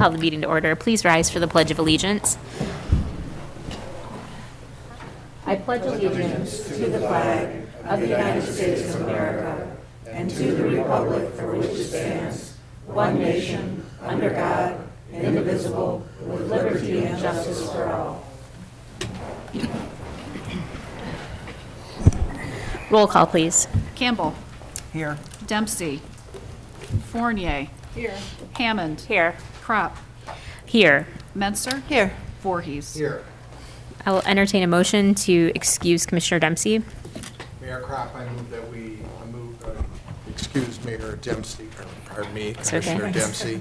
call the meeting to order. Please rise for the Pledge of Allegiance. I pledge allegiance to the flag of the United States of America and to the republic for which it stands, one nation, under God, indivisible, with liberty and justice for all. Roll call, please. Campbell. Here. Dempsey. Fournier. Here. Hammond. Here. Crop. Here. Menser. Here. Voorhees. Here. I will entertain a motion to excuse Commissioner Dempsey. Mayor Kropp, I move that we excuse Mayor Dempsey, or pardon me, Commissioner okay. Dempsey,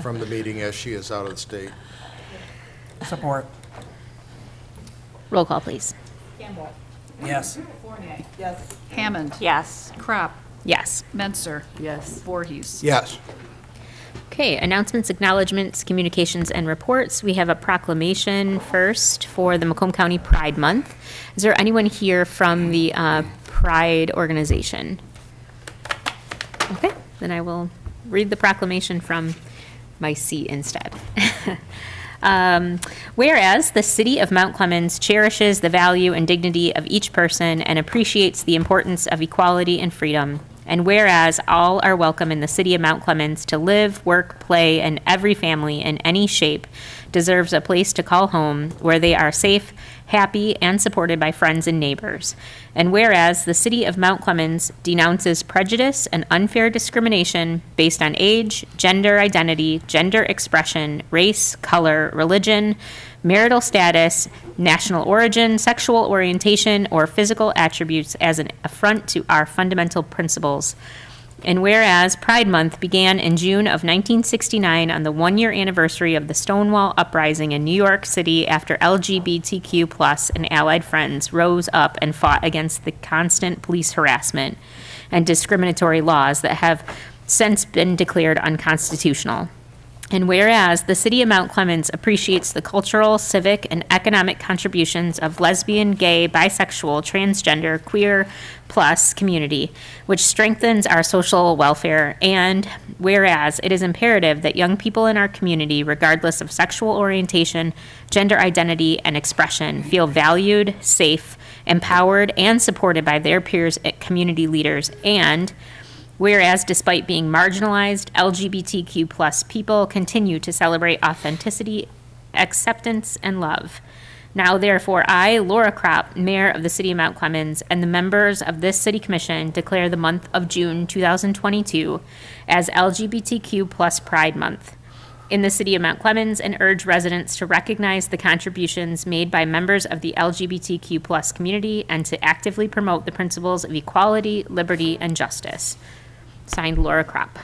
from the meeting as she is out of the state. Support. Roll call, please. Campbell. Yes. Fournier. Yes. Hammond. Yes. Crop. Yes. Menser. Yes. Voorhees. Yes. Okay, announcements, acknowledgements, communications, and reports. We have a proclamation first for the Macomb County Pride Month. Is there anyone here from the Pride organization? Okay, then I will read the proclamation from my seat instead. Whereas the city of Mount Clemens cherishes the value and dignity of each person and appreciates the importance of equality and freedom. And whereas all are welcome in the city of Mount Clemens to live, work, play, and every family in any shape deserves a place to call home where they are safe, happy, and supported by friends and neighbors. And whereas the city of Mount Clemens denounces prejudice and unfair discrimination based on age, gender identity, gender expression, race, color, religion, marital status, national origin, sexual orientation, or physical attributes as an affront to our fundamental principles. And whereas Pride Month began in June of 1969 on the one-year anniversary of the Stonewall Uprising in New York City after LGBTQ plus and allied friends rose up and fought against the constant police harassment and discriminatory laws that have since been declared unconstitutional. And whereas the city of Mount Clemens appreciates the cultural, civic, and economic contributions of lesbian, gay, bisexual, transgender, queer, plus community, which strengthens our social welfare. And whereas it is imperative that young people in our community, regardless of sexual orientation, gender identity, and expression, feel valued, safe, empowered, and supported by their peers at community leaders. And whereas, despite being marginalized, LGBTQ plus people continue to celebrate authenticity, acceptance, and love. Now, therefore, I, Laura Kropp, Mayor of the City of Mount Clemens, and the members of this City Commission declare the month of June 2022 as LGBTQ plus Pride Month in the City of Mount Clemens and urge residents to recognize the contributions made by members of the LGBTQ plus community and to actively promote the principles of equality, liberty, and justice. Signed, Laura Kropp.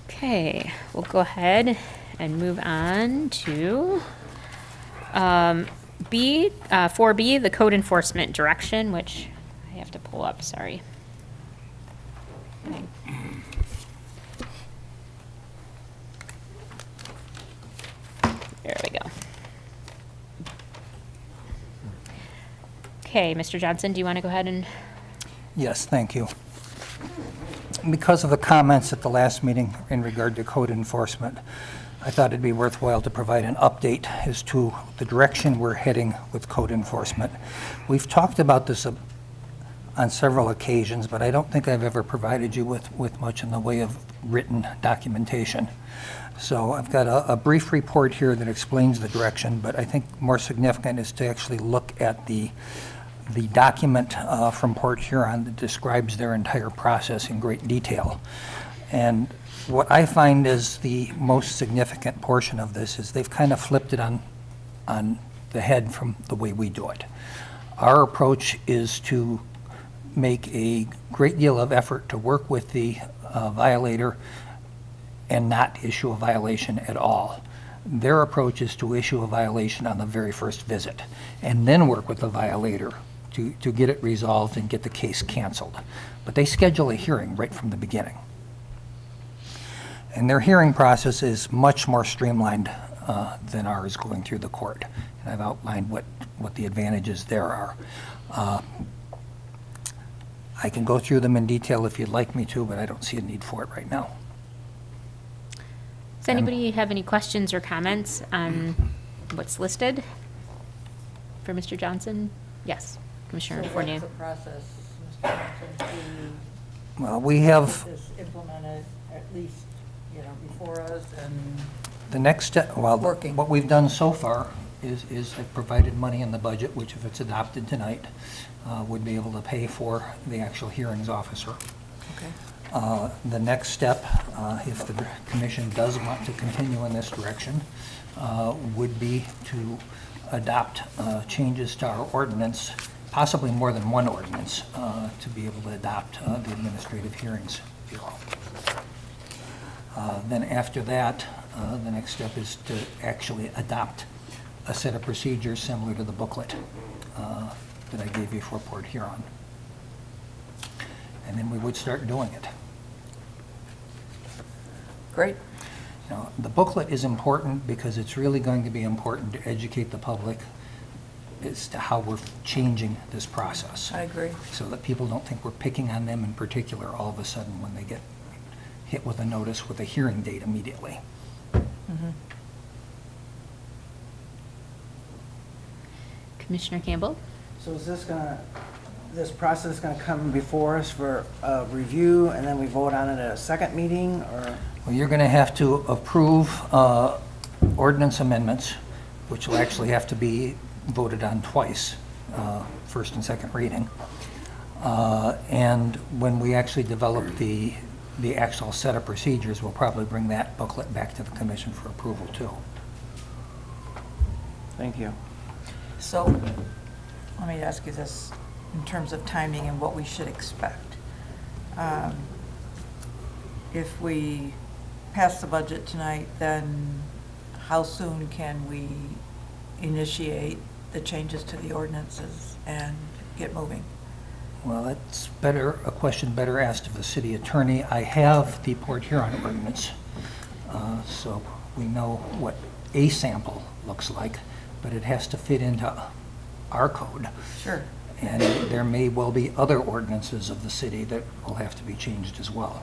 Okay, we'll go ahead and move on to 4B, the code enforcement direction, which I have to pull up, sorry. There we go. Okay, Mr. Johnson, do you want to go ahead and? Yes, thank you. Because of the comments at the last meeting in regard to code enforcement, I thought it'd be worthwhile to provide an update as to the direction we're heading with code enforcement. We've talked about this on several occasions, but I don't think I've ever provided you with much in the way of written documentation. So I've got a brief report here that explains the direction, but I think more significant is to actually look at the document from Port Huron that describes their entire process in great detail. And what I find is the most significant portion of this is they've kind of flipped it on the head from the way we do it. Our approach is to make a great deal of effort to work with the violator and not issue a violation at all. Their approach is to issue a violation on the very first visit and then work with the violator to get it resolved and get the case canceled. But they schedule a hearing right from the beginning. And their hearing process is much more streamlined than ours going through the court. And I've outlined what the advantages there are. I can go through them in detail if you'd like me to, but I don't see a need for it right now. Does anybody have any questions or comments on what's listed for Mr. Johnson? Yes, Commissioner Fournier. So what's the process, Mr. Johnson, Well, we to have, get this implemented at least, before us and the next step, well, Working. what we've done so far is have provided money in the budget, which if it's adopted tonight, would be able to pay for the actual hearings officer. Okay. The next step, if the commission does want to continue in this direction, would be to adopt changes to our ordinance, possibly more than one ordinance, to be able to adopt the Administrative Hearings Bureau. Then after that, the next step is to actually adopt a set of procedures similar to the booklet that I gave you for Port Huron. And then we would start doing it. Great. Now, the booklet is important because it's really going to be important to educate the public as to how we're changing this process. I agree. So that people don't think we're picking on them in particular all of a sudden when they get hit with a notice with a hearing date immediately. Commissioner Campbell? So is this process gonna come before us for review, and then we vote on it at a second meeting, or? Well, you're going to have to approve ordinance amendments, which will actually have to be voted on twice, first and second reading. And when we actually develop the actual set of procedures, we'll probably bring that booklet back to the commission for approval too. Thank you. So, let me ask you this, in terms of timing and what we should expect. If we pass the budget tonight, then how soon can we initiate the changes to the ordinances and get moving? Well, that's a question better asked of the city attorney. I have the Port Huron ordinance, so we know what a sample looks like, but it has to fit into our code. Sure. And there may well be other ordinances of the city that will have to be changed as well.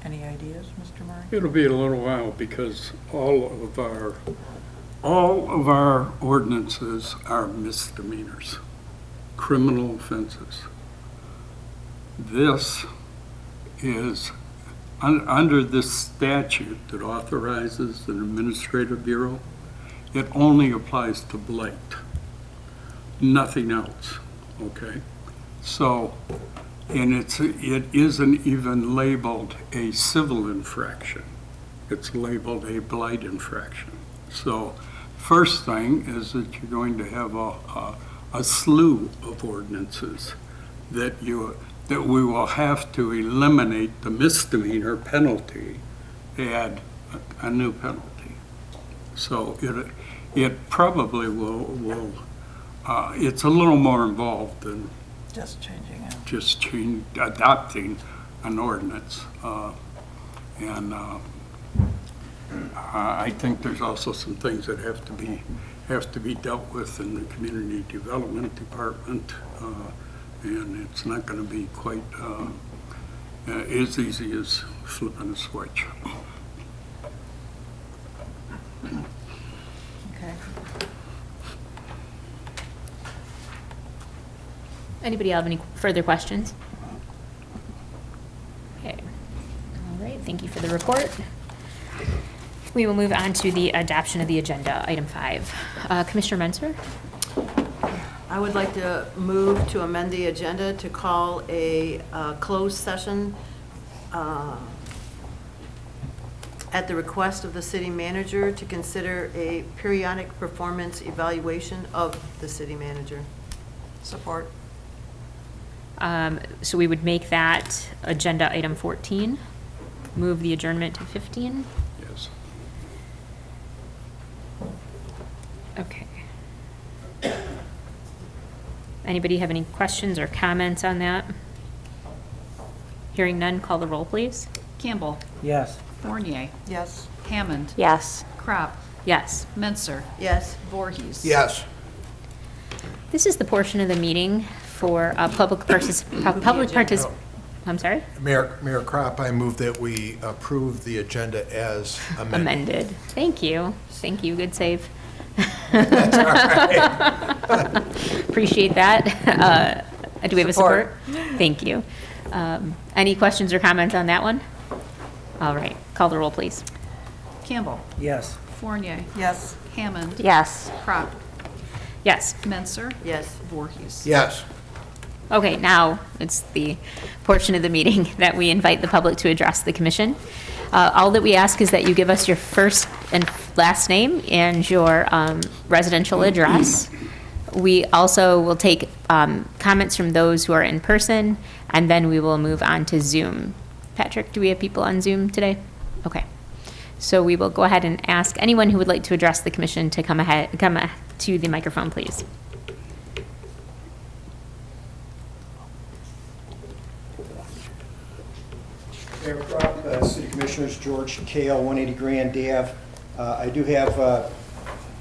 Any ideas, Mr. Murray? It'll be a little while because all of our ordinances are misdemeanors, criminal offenses. This is, under this statute that authorizes an administrative bureau, it only applies to blight, nothing else, okay? So, and it isn't even labeled a civil infraction. It's labeled a blight infraction. So, first thing is that you're going to have a slew of ordinances that we will have to eliminate the misdemeanor penalty, add a new penalty. So it probably will it's a little more involved than Just changing it. just adopting an ordinance. I think there's also some things that have to be dealt with in the community development department, and it's not going to be quite as easy as flipping a switch. Okay. Anybody have any further questions? Okay. All right, thank you for the report. We will move on to the adoption of the agenda, item 5. Commissioner Menzer? I would like to move to amend the agenda to call a closed session at the request of the city manager to consider a periodic performance evaluation of the city manager. Support. So we would make that agenda item 14, move the adjournment to 15. Yes. Okay. Anybody have any questions or comments on that? Hearing none, call the roll, please. Campbell. Yes. Fournier. Yes. Hammond. Yes. Crop. Yes. Menser. Yes. Voorhees. Yes. This is the portion of the meeting for public participation. I'm sorry? Mayor Crop, I move that we approve the agenda as amended. Amended. Thank you. Thank you. Good save. Appreciate that. Do we have a support? Thank you. Any questions or comments on that one? All right. Call the roll, please. Campbell. Yes. Fournier. Yes. Hammond. Yes. Crop. Yes. Menser. Yes. Voorhees. Yes. Okay, now it's the portion of the meeting that we invite the public to address the commission. All that we ask is that you give us your first and last name and your residential address. We also will take comments from those who are in person, and then we will move on to Zoom. Patrick, do we have people on Zoom today? Okay. So we will go ahead and ask anyone who would like to address the commission to come to the microphone, please. Mayor Crop, City Commissioners, George Kale, 180 Grand Ave. I do have a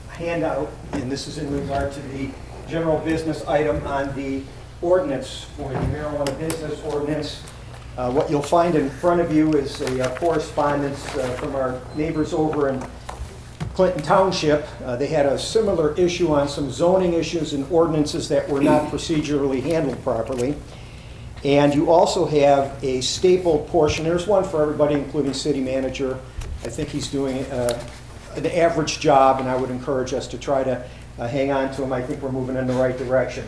handout, and this is in regard to the general business item on the ordinance for the marijuana business ordinance. What you'll find in front of you is a correspondence from our neighbors over in Clinton Township. They had a similar issue on some zoning issues and ordinances that were not procedurally handled properly. And you also have a stapled portion. There's one for everybody, including city manager. I think he's doing an average job, and I would encourage us to try to hang on to him. I think we're moving in the right direction.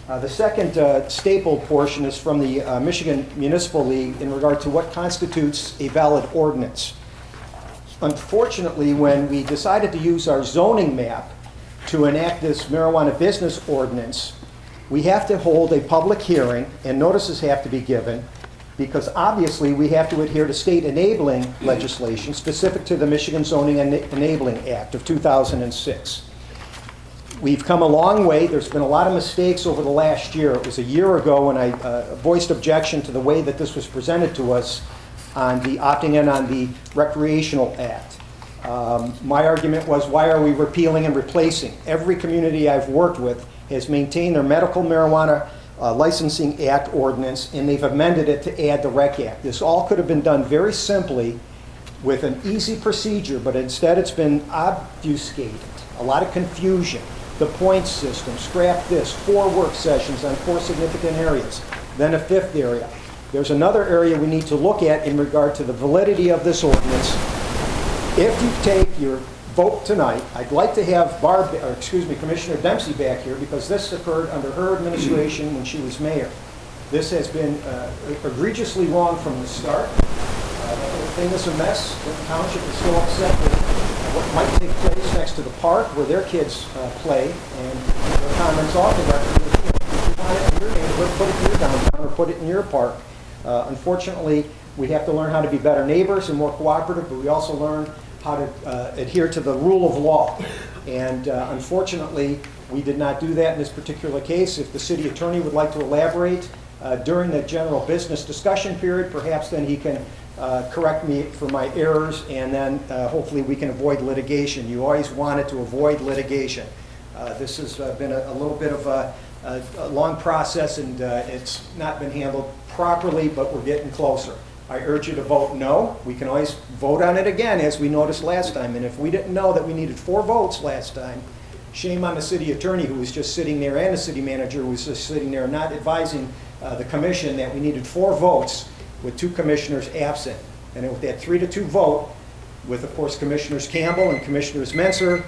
The second stapled portion is from the Michigan Municipal League in regard to what constitutes a valid ordinance. Unfortunately, when we decided to use our zoning map to enact this marijuana business ordinance, we have to hold a public hearing, and notices have to be given, because obviously we have to adhere to state enabling legislation specific to the Michigan Zoning Enabling Act of 2006. We've come a long way. There's been a lot of mistakes over the last year. It was a year ago when I voiced objection to the way that this was presented to us on the opting in on the Recreational Act. My argument was, why are we repealing and replacing? Every community I've worked with has maintained their medical marijuana licensing act ordinance, and they've amended it to add the Rec Act. This all could have been done very simply with an easy procedure, but instead it's been obfuscated. A lot of confusion. The point system, scrap this, 4 work sessions on 4 significant areas, then a 5th area. There's another area we need to look at in regard to the validity of this ordinance. If you take your vote tonight, I'd like to have Commissioner Dempsey back here, because this occurred under her administration when she was mayor. This has been egregiously wrong from the start. The whole thing is a mess. The township is still upset with what might take place next to the park where their kids play, and their comments off the record. If you want it in your neighborhood, put it in your downtown or put it in your park. Unfortunately, we have to learn how to be better neighbors and more cooperative, but we also learn how to adhere to the rule of law. And unfortunately, we did not do that in this particular case. If the city attorney would like to elaborate during the general business discussion period, perhaps then he can correct me for my errors, and then hopefully we can avoid litigation. You always wanted to avoid litigation. This has been a little bit of a long process, and it's not been handled properly, but we're getting closer. I urge you to vote no. We can always vote on it again, as we noticed last time. And if we didn't know that we needed 4 votes last time, shame on the city attorney who was just sitting there, and the city manager who was just sitting there not advising the commission that we needed 4 votes with 2 commissioners absent. And with that 3-2 vote, with, of course, Commissioners Campbell and Commissioners Menser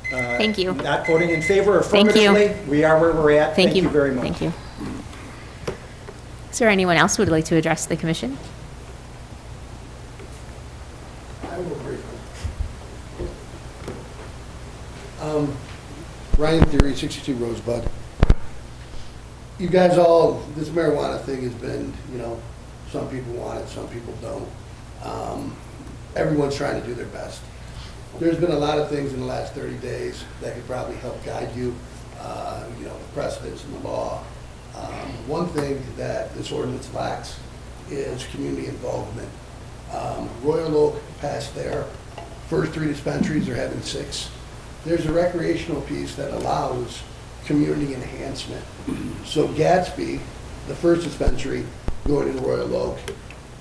Thank you. not voting in favor Thank you. affirmatively, we are where we're at. Thank you very much. Thank you. Is there anyone else who would like to address the commission? I will briefly. Ryan Theory, 62 Rosebud. You guys all, this marijuana thing has been, some people want it, some people don't. Everyone's trying to do their best. There's been a lot of things in the last 30 days that could probably help guide you, the precedents and the law. One thing that this ordinance lacks is community involvement. Royal Oak passed their first 3 dispensaries, they're having 6. There's a recreational piece that allows community enhancement. So Gatsby, the first dispensary, going into Royal Oak,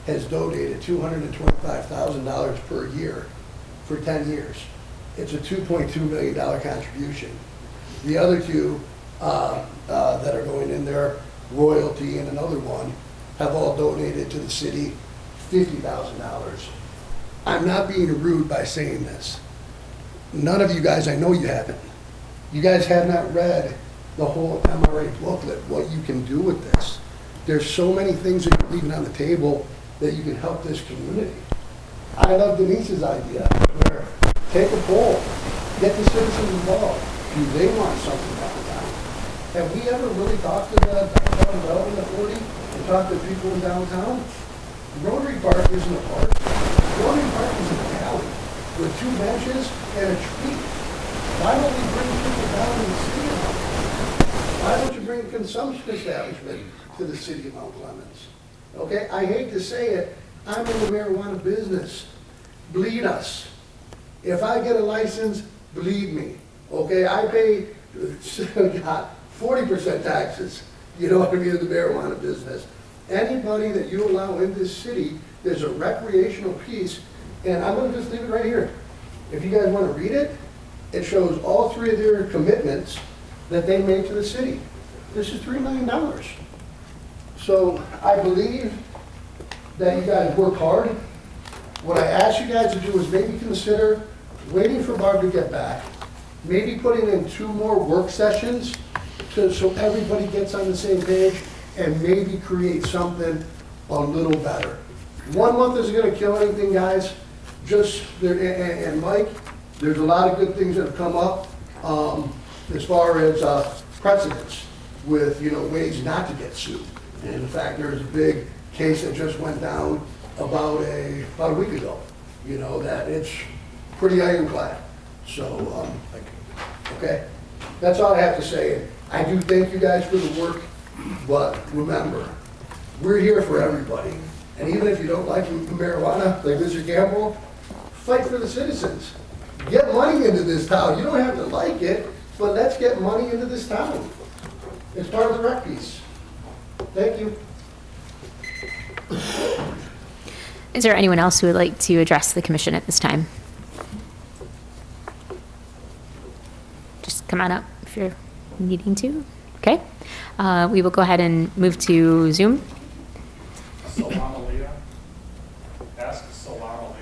has donated $225,000 per year for 10 years. It's a $2.2 million contribution. The other two that are going in there, Royalty and another one, have all donated to the city $50,000. I'm not being rude by saying this. None of you guys, I know you haven't. You guys have not read the whole MRA booklet, what you can do with this. There's so many things that you're leaving on the table that you can help this community. I love Denise's idea, where take a poll, get the citizens involved. Do they want something downtown? Have we ever really talked to the Downtown Development Authority and talked to people in downtown? Rotary Park isn't a park. Rotary Park is an alley with 2 benches and a tree. Why don't we bring people down to the city of Mount Clemens? Why don't you bring a consumption establishment to the city of Mount Clemens? Okay, I hate to say it, I'm in the marijuana business. Bleed us. If I get a license, bleed me. Okay, I pay, God, 40% taxes, you know what I mean, in the marijuana business. Anybody that you allow in this city, there's a recreational piece, and I'm gonna just leave it right here. If you guys wanna read it, it shows all 3 of their commitments that they made to the city. This is $3 million. So I believe that you guys work hard. What I ask you guys to do is maybe consider waiting for Barb to get back, maybe putting in 2 more work sessions so everybody gets on the same page, and maybe create something a little better. 1 month isn't gonna kill anything, guys. Just, and Mike, there's a lot of good things that have come up as far as precedents with, you know, ways not to get sued. And in fact, there's a big case that just went down about a week ago, you know, that it's pretty ironclad. So, okay, that's all I have to say. I do thank you guys for the work, but remember, we're here for everybody. And even if you don't like marijuana, like Mr. Campbell, fight for the citizens. Get money into this town. You don't have to like it, but let's get money into this town. It's part of the rec piece. Thank you. Is there anyone else who would like to address the commission at this time? Just come on up if you're needing to. Okay. We will go ahead and move to Zoom. Salam Aliyah. Ask Salam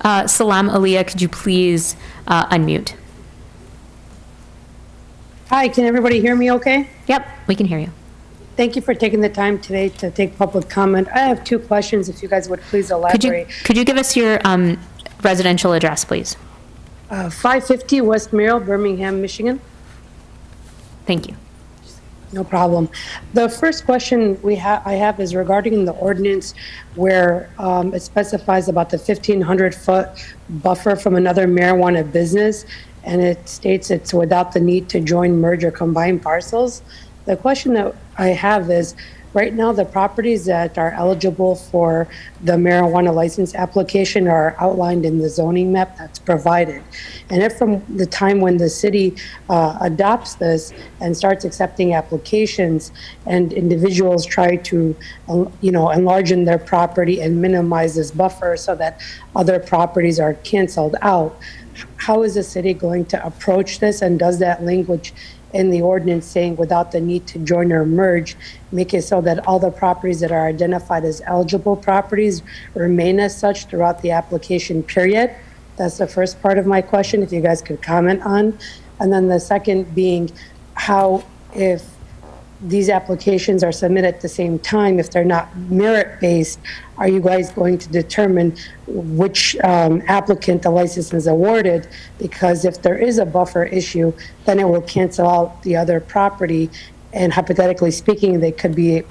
Aliyah. Salam Aliyah, could you please unmute? Hi, can everybody hear me okay? Yep, we can hear you. Thank you for taking the time today to take public comment. I have 2 questions, if you guys would please elaborate. Could you give us your residential address, please? 550 West Merrill, Birmingham, Michigan. Thank you. No problem. The first question I have is regarding the ordinance where it specifies about the 1,500-foot buffer from another marijuana business, and it states it's without the need to join, merge, or combine parcels. The question that I have is, right now the properties that are eligible for the marijuana license application are outlined in the zoning map that's provided. And if from the time when the city adopts this and starts accepting applications and individuals try to, enlarge in their property and minimize this buffer so that other properties are canceled out, how is the city going to approach this? And does that language in the ordinance saying without the need to join or merge, make it so that all the properties that are identified as eligible properties remain as such throughout the application period? That's the first part of my question, if you guys could comment on. And then the second being how, if these applications are submitted at the same time, if they're not merit-based, are you guys going to determine which applicant the license is awarded? Because if there is a buffer issue, then it will cancel out the other property, and hypothetically speaking, they could be,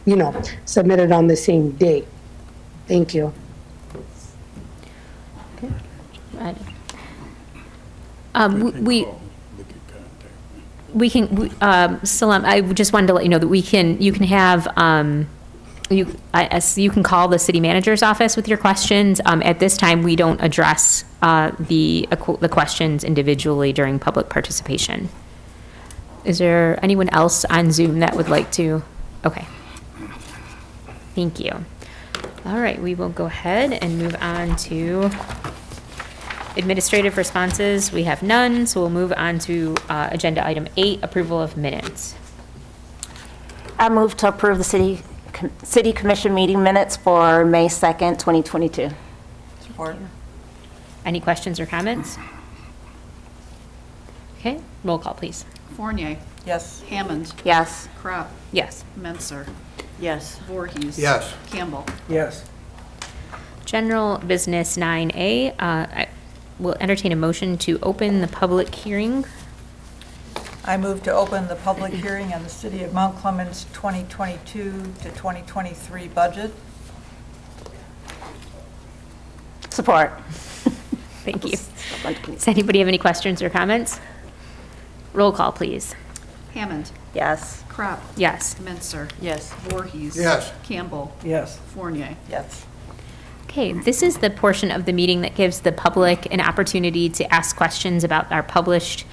submitted on the same date. Thank you. Okay. We can, Salam, I just wanted to let you know that you can have, you can call the city manager's office with your questions. At this time, we don't address the questions individually during public participation. Is there anyone else on Zoom that would like to? Okay. Thank you. All right, we will go ahead and move on to administrative responses. We have none, so we'll move on to agenda item 8, approval of minutes. I move to approve the city commission meeting minutes for May 2nd, 2022. Support. Any questions or comments? Okay, roll call, please. Fournier. Yes. Hammond. Yes. Crop. Yes. Menser. Yes. Voorhees. Yes. Campbell. Yes. General business 9A, I will entertain a motion to open the public hearing. I move to open the public hearing on the City of Mount Clemens 2022 to 2023 budget. Support. Thank you. Does anybody have any questions or comments? Roll call, please. Hammond. Yes. Crop. Yes. Menser. Yes. Voorhees. Yes. Campbell. Yes. Fournier. Yes. Okay, this is the portion of the meeting that gives the public an opportunity to ask questions about our published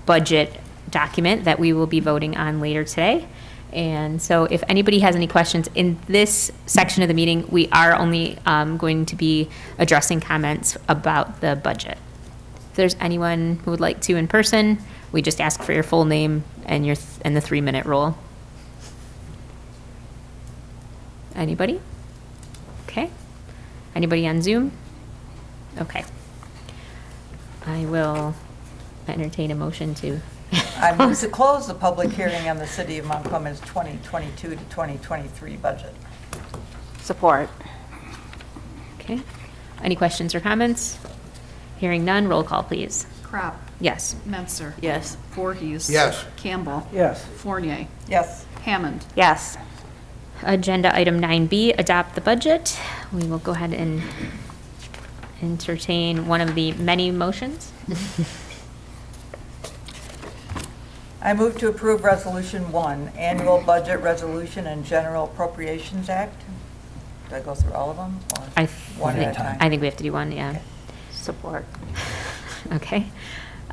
budget document that we will be voting on later today. And so if anybody has any questions in this section of the meeting, we are only going to be addressing comments about the budget. If there's anyone who would like to in person, we just ask for your full name and the 3-minute rule. Anybody? Okay. Anybody on Zoom? Okay. I will entertain a motion to. I move to close the public hearing on the City of Mount Clemens 2022 to 2023 budget. Support. Okay. Any questions or comments? Hearing none, roll call, please. Crop. Yes. Menser. Yes. Voorhees. Yes. Campbell. Yes. Fournier. Yes. Hammond. Yes. Agenda item 9B, adopt the budget. We will go ahead and entertain one of the many motions. I move to approve Resolution 1, Annual Budget Resolution and General Appropriations Act. Do I go through all of them? Or one at a time? I think we have to do one, yeah. Support. Okay.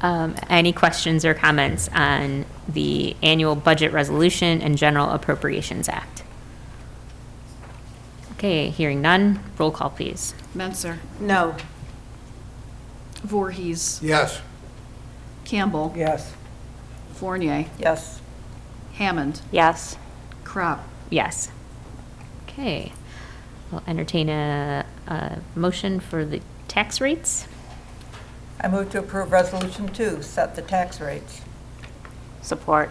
Any questions or comments on the Annual Budget Resolution and General Appropriations Act? Okay, hearing none, roll call, please. Menser. No. Voorhees. Yes. Campbell. Yes. Fournier. Yes. Hammond. Yes. Crop. Yes. Okay. We'll entertain a motion for the tax rates. I move to approve Resolution 2, set the tax rates. Support.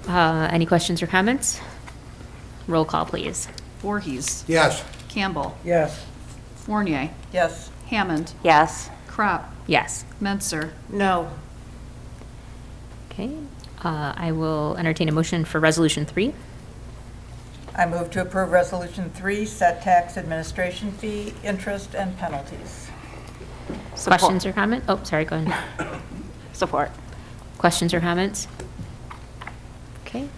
Any questions or comments? Roll call, please. Voorhees. Yes. Campbell. Yes. Fournier. Yes. Hammond. Yes. Crop. Yes. Menser. No. Okay. I will entertain a motion for Resolution 3. I move to approve Resolution 3, set tax administration fee, interest, and penalties. Support. Questions or comments? Oh, sorry, go ahead. Support. Questions or comments? Okay.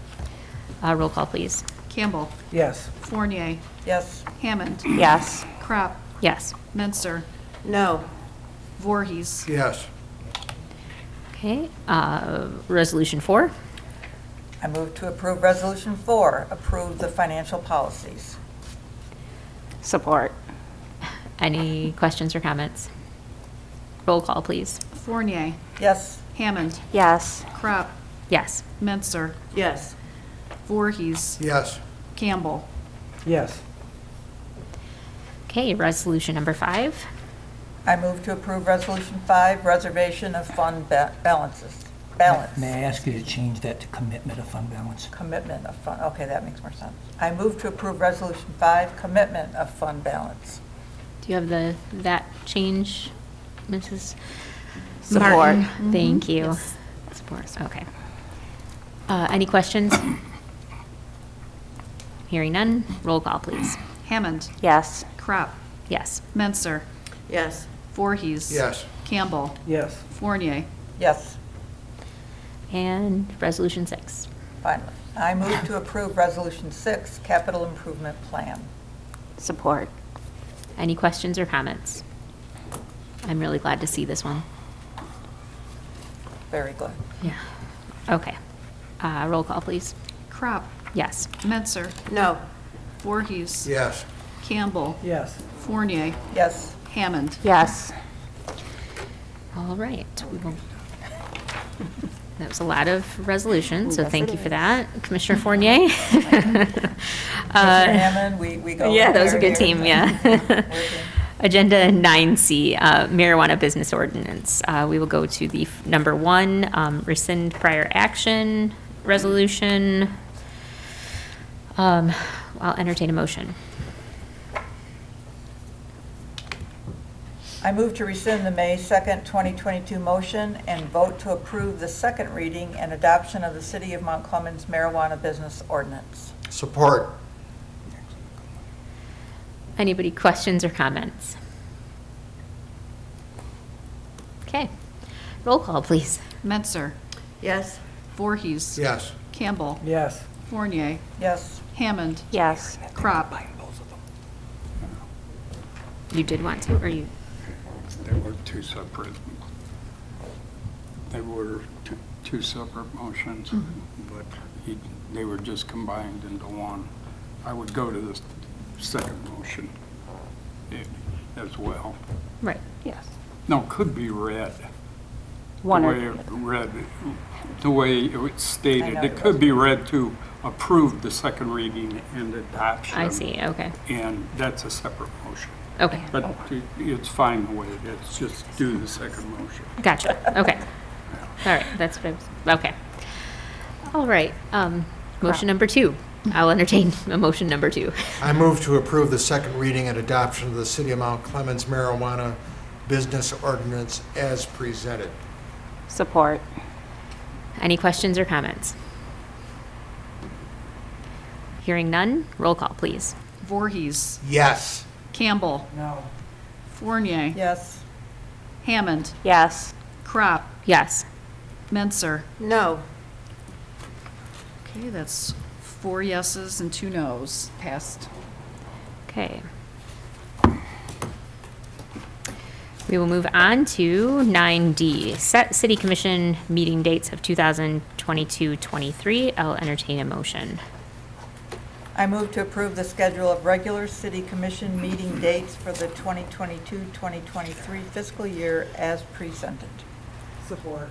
Roll call, please. Campbell. Yes. Fournier. Yes. Hammond. Yes. Crop. Yes. Menser. No. Voorhees. Yes. Okay. Resolution 4. I move to approve Resolution 4, approve the financial policies. Support. Any questions or comments? Roll call, please. Fournier. Yes. Hammond. Yes. Crop. Yes. Menser. Yes. Voorhees. Yes. Campbell. Yes. Okay, resolution number 5. I move to approve Resolution 5, reservation of fund balances. Balance. May I ask you to change that to commitment of fund balance? Commitment of fund, okay, that makes more sense. I move to approve Resolution 5, commitment of fund balance. Do you have that change, Mrs. Support. Martin? Thank you. Support, okay. Any questions? Hearing none, roll call, please. Hammond. Yes. Crop. Yes. Menser. Yes. Voorhees. Yes. Campbell. Yes. Fournier. Yes, And resolution 6. finally. I move to approve Resolution 6, capital improvement plan. Support. Any questions or comments? I'm really glad to see this one. Very good. Yeah. Okay. Roll call, please. Crop. Yes. Menzer, No. Voorhees. Yes. Campbell. Yes. Fournier. Yes. Hammond. Yes. All right. That was a lot of resolutions, so Yes, thank it you for is. that. Commissioner Fournier? Mr. Hammond, we go. Yeah, that was a there good here. team, yeah. Working. Agenda 9C, marijuana business ordinance. We will go to the number 1, rescind prior action resolution. I'll entertain a motion. I move to rescind the May 2nd, 2022 motion and vote to approve the second reading and adoption of the City of Mount Clemens marijuana business ordinance. Support. Anybody questions or comments? Okay. Roll call, please. Menzer, Yes. Voorhees. Yes. Campbell. Yes. Fournier. Yes. Hammond. Yes. Crop. You did want to, or you? They were two separate. They were two separate motions, but they were just combined into one. I would go to the second motion as well. Right. Yes. No, could be read. One The or way the it other. read, the way it was I stated, know it it could be read to approve the second reading and adoption. I see, okay. And that's a separate motion. Okay, But it's fine the way it is, just do the second motion. gotcha, okay. All right, that's what I was, okay. All right, motion number 2. I'll entertain a motion number 2. I move to approve the second reading and adoption of the City of Mount Clemens marijuana business ordinance as presented. Support. Any questions or comments? Hearing none, roll call, please. Voorhees. Yes. Campbell. No. Fournier. Yes. Hammond. Yes. Crop. Yes. Menzer. No. Okay, that's 4 yeses and 2 nos. Passed. Okay. We will move on to 9D, set city commission meeting dates of 2022-23. I'll entertain a motion. I move to approve the schedule of regular city commission meeting dates for the 2022-2023 fiscal year as presented. Support.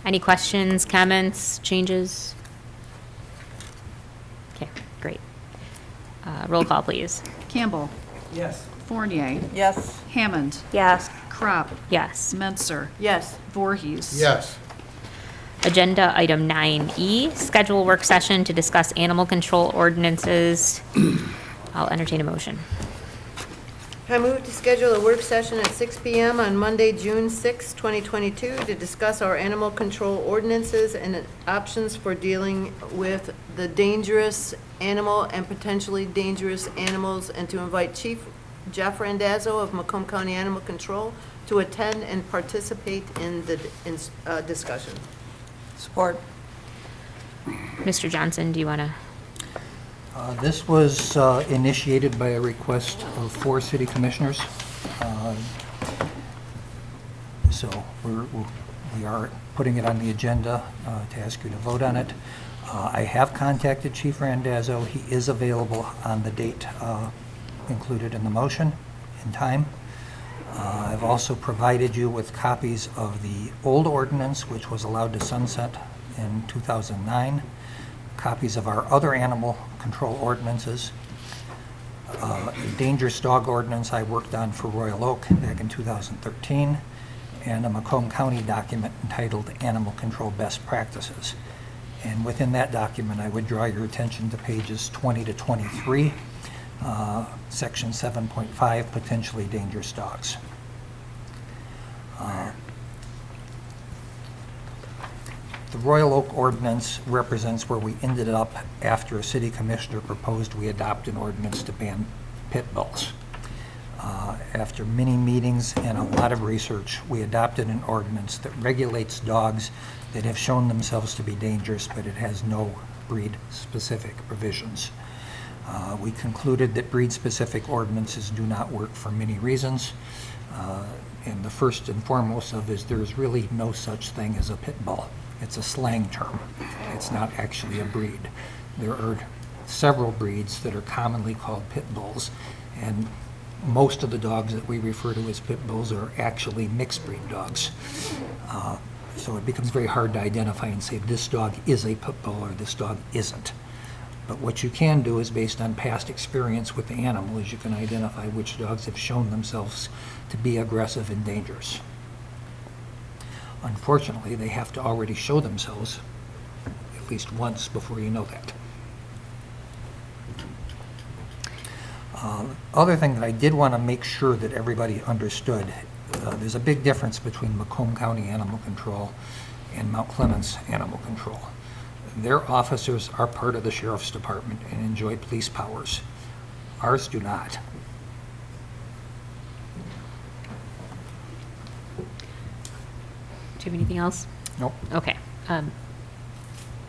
Any questions, comments, changes? Okay, great. Roll call, please. Campbell. Yes. Fournier. Yes. Hammond. Yes. Crop. Yes. Menzer. Yes. Voorhees. Yes. Agenda item 9E, schedule work session to discuss animal control ordinances. I'll entertain a motion. I move to schedule a work session at 6 PM on Monday, June 6, 2022, to discuss our animal control ordinances and options for dealing with the dangerous animal and potentially dangerous animals, and to invite Chief Jeff Randazzo of Macomb County Animal Control to attend and participate in the discussion. Support. Mr. Johnson, do you want to? This was initiated by a request of 4 city commissioners. So we are putting it on the agenda to ask you to vote on it. I have contacted Chief Randazzo. He is available on the date included in the motion in time. I've also provided you with copies of the old ordinance, which was allowed to sunset in 2009, copies of our other animal control ordinances, a dangerous dog ordinance I worked on for Royal Oak back in 2013, and a Macomb County document entitled Animal Control Best Practices. And within that document, I would draw your attention to pages 20 to 23, section 7.5, potentially dangerous dogs. The Royal Oak ordinance represents where we ended up after a city commissioner proposed we adopt an ordinance to ban pit bulls. After many meetings and a lot of research, we adopted an ordinance that regulates dogs that have shown themselves to be dangerous, but it has no breed-specific provisions. We concluded that breed-specific ordinances do not work for many reasons. And the first and foremost of is there's really no such thing as a pit bull It's a slang term. It's not actually a breed. There are several breeds that are commonly called pit bulls, and most of the dogs that we refer to as pit bulls are actually mixed breed dogs. So it becomes very hard to identify and say this dog is a pit bull or this dog isn't. But what you can do is, based on past experience with the animal, is you can identify which dogs have shown themselves to be aggressive and dangerous. Unfortunately, they have to already show themselves at least once before you know that. Other thing that I did want to make sure that everybody understood, there's a big difference between Macomb County Animal Control and Mount Clemens Animal Control. Their officers are part of the Sheriff's Department and enjoy police powers. Ours do not. Do you have anything else? Nope. Okay.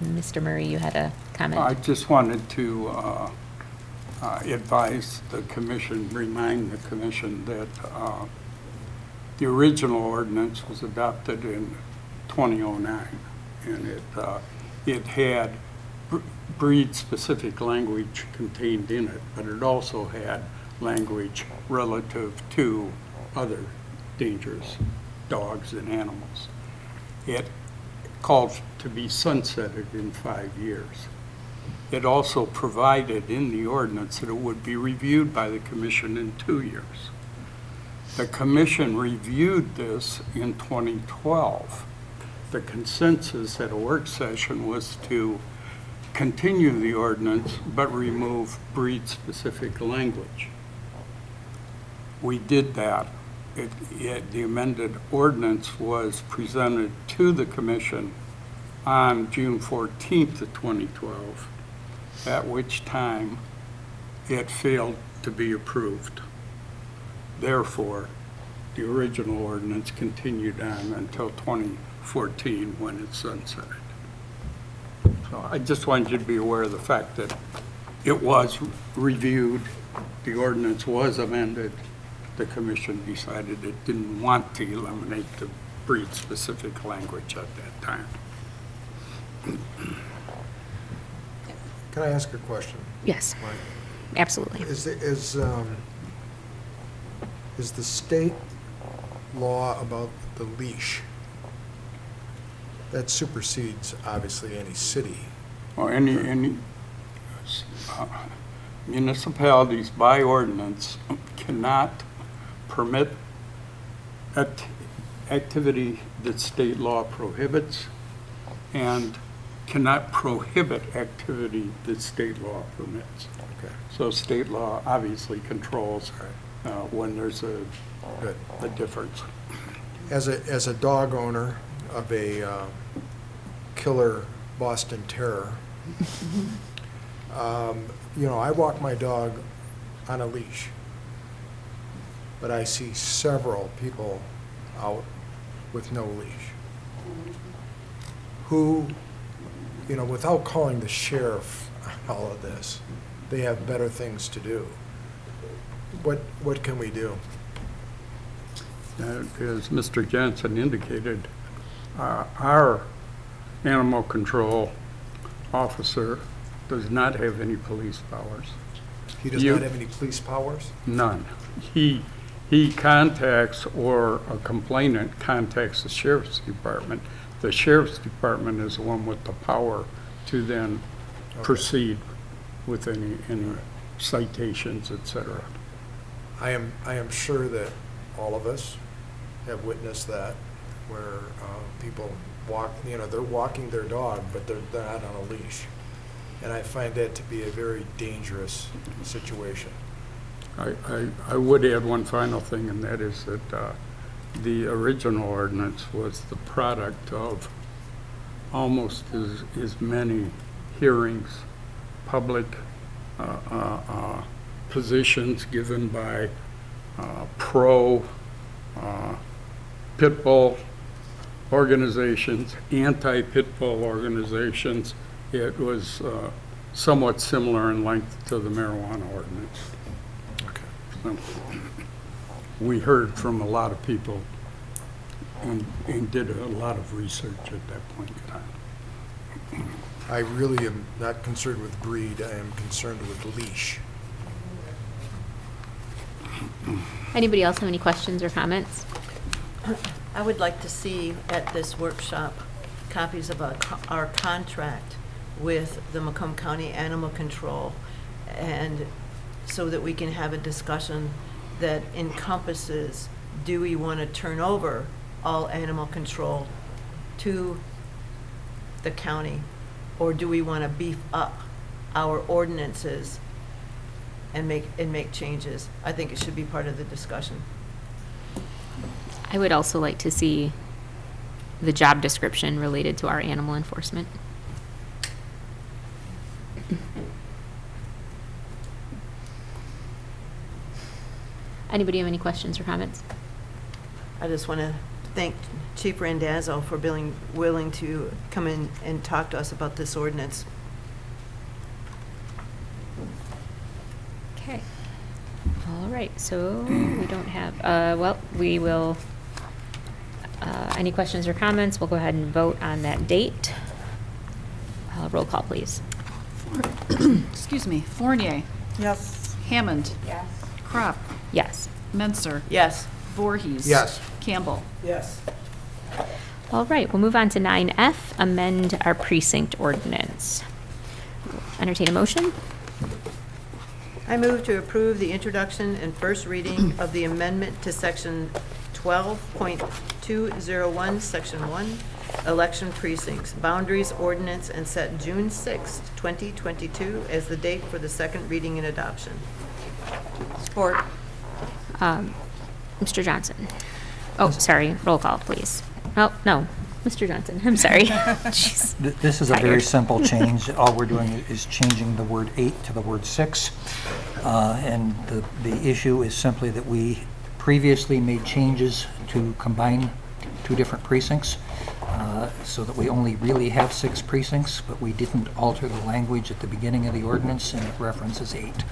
Mr. Murray, you had a comment? I just wanted to advise the commission, remind the commission that the original ordinance was adopted in 2009, and it had breed-specific language contained in it, but it also had language relative to other dangerous dogs and animals. It called to be sunsetted in 5 years. It also provided in the ordinance that it would be reviewed by the commission in 2 years. The commission reviewed this in 2012. The consensus at a work session was to continue the ordinance but remove breed-specific language. We did that. The amended ordinance was presented to the commission on June 14th of 2012, at which time it failed to be approved. Therefore, the original ordinance continued on until 2014 when it sunsetted. So I just wanted you to be aware of the fact that it was reviewed, the ordinance was amended, the commission decided it didn't want to eliminate the breed-specific language at that time. Can I ask a question? Yes, Mike? absolutely. Is the state law about the leash, that supersedes, obviously, any city? Or any municipalities by ordinance cannot permit activity that state law prohibits and cannot prohibit activity that state law permits. Okay. So state law obviously controls when there's a difference. As a dog owner of a killer Boston Terrier, I walk my dog on a leash, but I see several people out with no leash who, without calling the sheriff on all of this, they have better things to do. What can we do? As Mr. Johnson indicated, our animal control officer does not have any police powers. He does not have any police powers? None. He contacts, or a complainant contacts the sheriff's department. The sheriff's department is the one with the power to then proceed with any citations, etc. I am sure that all of us have witnessed that, where people walk, they're walking their dog, but they're not on a leash. And I find that to be a very dangerous situation. I would add one final thing, and that is that the original ordinance was the product of almost as many hearings, public positions given by pro pit bull organizations, anti-pit bull organizations. It was somewhat similar in length to the marijuana ordinance. Okay. So we heard from a lot of people and did a lot of research at that point in time. I really am not concerned with breed, I am concerned with leash. Anybody else have any questions or comments? I would like to see at this workshop copies of our contract with the Macomb County Animal Control, and so that we can have a discussion that encompasses, do we want to turn over all animal control to the county, or do we want to beef up our ordinances and make changes? I think it should be part of the discussion. I would also like to see the job description related to our animal enforcement. Anybody have any questions or comments? I just want to thank Chief Randazzo for being willing to come in and talk to us about this ordinance. Okay. All right, so we don't have, well, we will, any questions or comments? We'll go ahead and vote on that date. Roll call, please. Excuse me, Fournier, Yes. Hammond, Yes. Crop, Yes. Menser, Yes. Voorhees. Yes. Campbell. Yes. All right, we'll move on to 9F, amend our precinct ordinance. Entertain a motion? I move to approve the introduction and first reading of the amendment to Section 12.201, Section 1, Election Precincts, Boundaries Ordinance, and set June 6, 2022 as the date for the second reading and adoption. Support. Mr. Johnson. Oh, sorry, roll call, please. Oh, no, Mr. Johnson, I'm sorry. Jeez. This is a very Tired. simple change. All we're doing is changing the word 8 to the word 6. And the issue is simply that we previously made changes to combine two different precincts, so that we only really have 6 precincts, but we didn't alter the language at the beginning of the ordinance, and it references 8.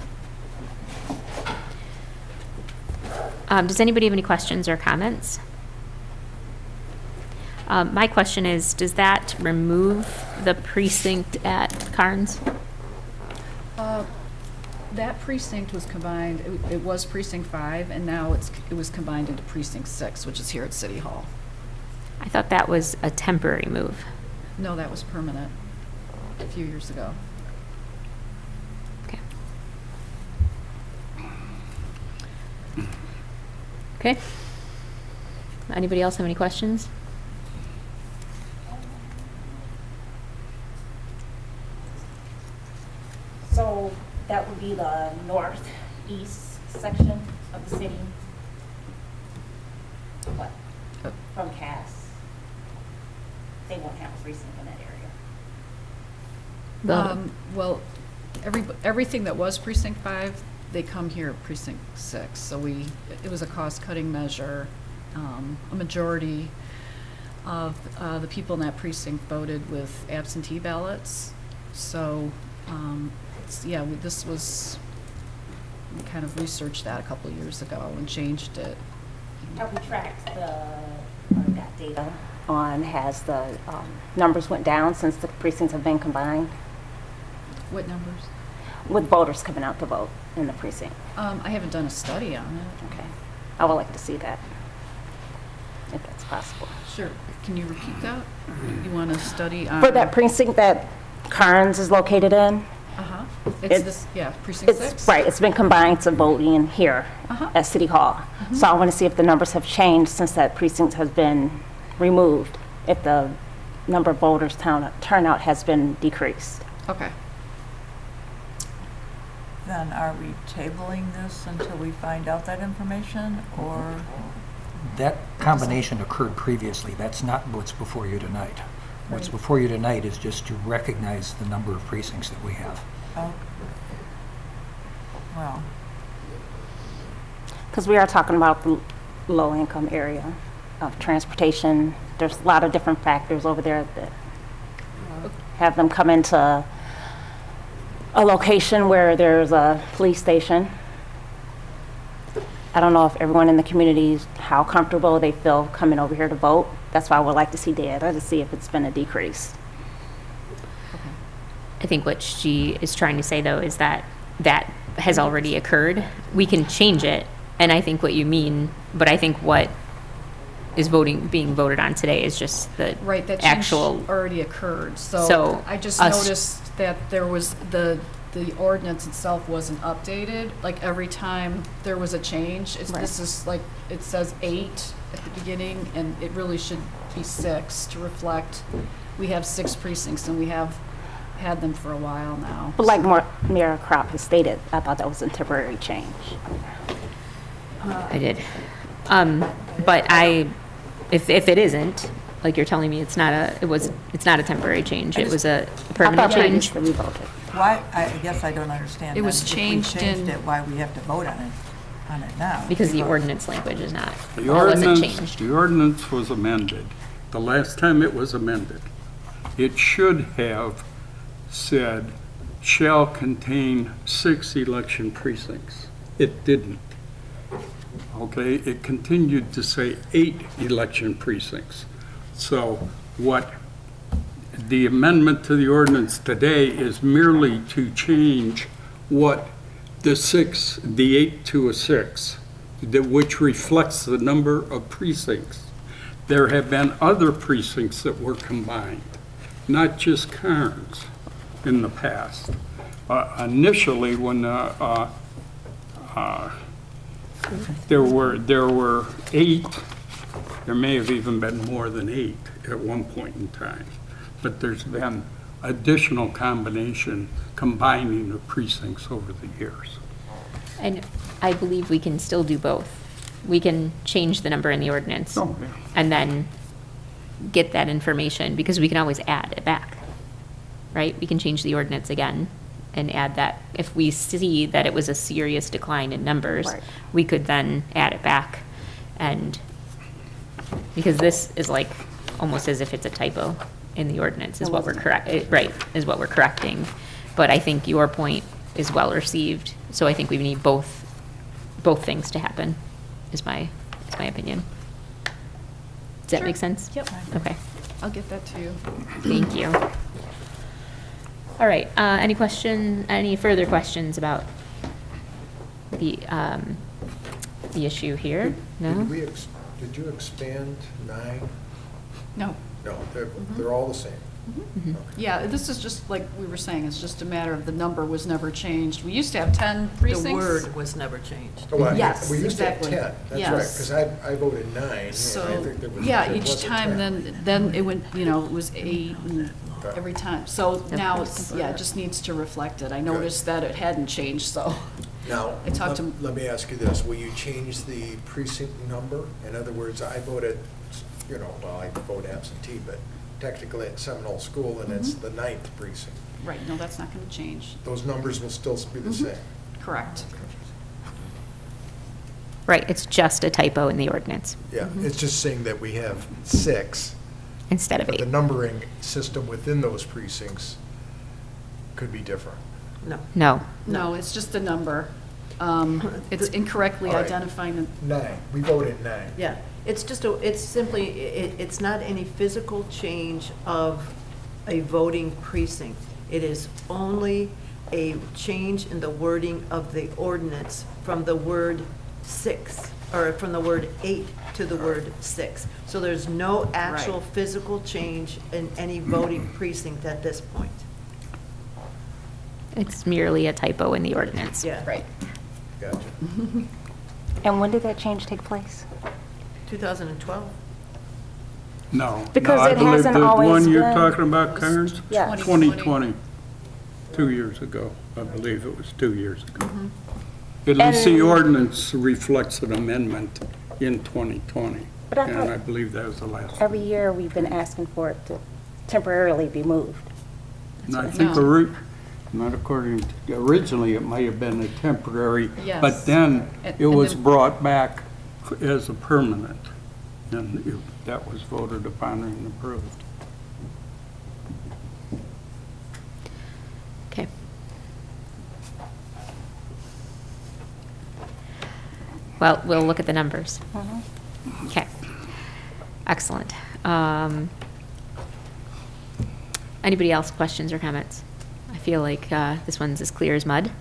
Does anybody have any questions or comments? My question is, does that remove the precinct at Carnes? That precinct was combined, it was Precinct 5, and now it was combined into Precinct 6, which is here at City Hall. I thought that was a temporary move. No, that was permanent a few years ago. Okay. Okay. Anybody else have any questions? So that would be the northeast section of the city? What? From Cass? They won't have a precinct in that area. Well, everything that was Precinct 5, they come here at Precinct 6. So it was a cost-cutting measure. A majority of the people in that precinct voted with absentee ballots. So, yeah, we kind of researched that a couple of years ago and changed it. Have we tracked that data on, has the numbers went down since the precincts have been combined? What numbers? With voters coming out to vote in the precinct? I haven't done a study on it. Okay. I would like to see that, if that's possible. Sure. Can you repeat that? You want to study on? For that precinct that Carnes is located in? Uh-huh. It's this, yeah, Precinct 6? Right, it's been combined to voting here Uh-huh. at City Hall. So I want to see if the numbers have changed since that precinct has been removed, if the number of voters turnout has been decreased. Okay. Then are we tabling this until we find out that information, or? That combination occurred previously. That's not what's before you tonight. What's Right. before you tonight is just to recognize the number of precincts that we have. Oh. Well, Because we are talking about the low-income area of transportation. There's a lot of different factors over there that have them come into a location where there's a police station I don't know if everyone in the community, how comfortable they feel coming over here to vote. That's why I would like to see data to see if it's been a decrease. I think what she is trying to say, though, is that that has already occurred. We can change it, and I think what you mean, but I think what is being voted on today is just the Right, that change actual. already occurred, so So, I just us- noticed that there was, the ordinance itself wasn't updated, like every time there was a change, this is like, it says 8 at the beginning, and it really should be 6 to reflect, we have 6 precincts, and we have had them for a while now. But like Mayor Crop has stated, I thought that was a temporary change. I did. But if it isn't, like you're telling me, it's not a temporary change. It was a permanent change. We voted. Why, I guess I don't understand. It was then, changed if we changed in- it, why we have to vote on it now? Because the ordinance language is not, The or wasn't ordinance, changed. the ordinance was amended. The last time it was amended, it should have said, shall contain 6 election precincts. It didn't. Okay, it continued to say 8 election precincts. So what the amendment to the ordinance today is merely to change what the 8 to a 6, which reflects the number of precincts. There have been other precincts that were combined, not just Carnes in the past. Initially, when there were 8, there may have even been more than 8 at one point in time. But there's been additional combining of precincts over the years. And I believe we can still do both. We can change the number in the ordinance Oh, yeah. and then get that information, because we can always add it back, right? We can change the ordinance again and add that. If we see that it was a serious decline in numbers, Right. we could then add it back. And because this is like almost as if it's a typo in the ordinance is what we're is what we're correcting. But I think your point is well received, so I think we need both things to happen, is my opinion. Does that make sense? Yep. Okay, I'll get that to you. thank you. All right, any further questions about the issue here? No? Did you expand 9? No. No, they're all the same. Yeah, this is just, like we were saying, it's just a matter of the number was never changed. We used to have 10 precincts. The word was never changed. Oh, well, Yes, we used to have exactly. 10, that's right, Yes. because I voted 9. and I So, think there was- yeah, there each was a time 10. then it went, it was 8 and Okay. every time. So now it's, it just needs to reflect it. I noticed that it hadn't changed, so. Now, I talked to- let me ask you this, will you change the precinct number? In other words, I voted, well, I vote absentee, but technically at Seminole School, and it's the 9th precinct. Right, no, that's not going to change. Those numbers will still be the same. Correct. Right, it's just a typo in the ordinance Yeah, it's just saying that we have 6, instead of but 8. the numbering system within those precincts could be different. No. No, No, it's just a number. It's incorrectly All right. identifying the 9, we voted 9. Yeah, it's just it's simply, it's not any physical change of a voting precinct. It is only a change in the wording of the ordinance from the word 6, or from the word 8 to the word 6. So there's no actual Right. physical change in any voting precinct at this point. it's merely a typo in the ordinance. Yeah. Right. Gotcha. And when did that change take place? 2012. No. Because No, I it believe hasn't the always one you're been- talking about, Carnes? Yes. 2020, 2 years ago, I believe it was 2 years ago. At least the And- ordinance reflects an amendment in 2020, But I and thought- I believe that was the last Every one. year, we've been asking for it to temporarily be moved. And I what I think, thought. not according to, originally it may have been a temporary, Yes. but then And- it and was then- brought back as a permanent, and that was voted upon and approved. Well, we'll look at the numbers. Okay. Excellent. Anybody else, questions or comments? I feel like this one's as clear as mud.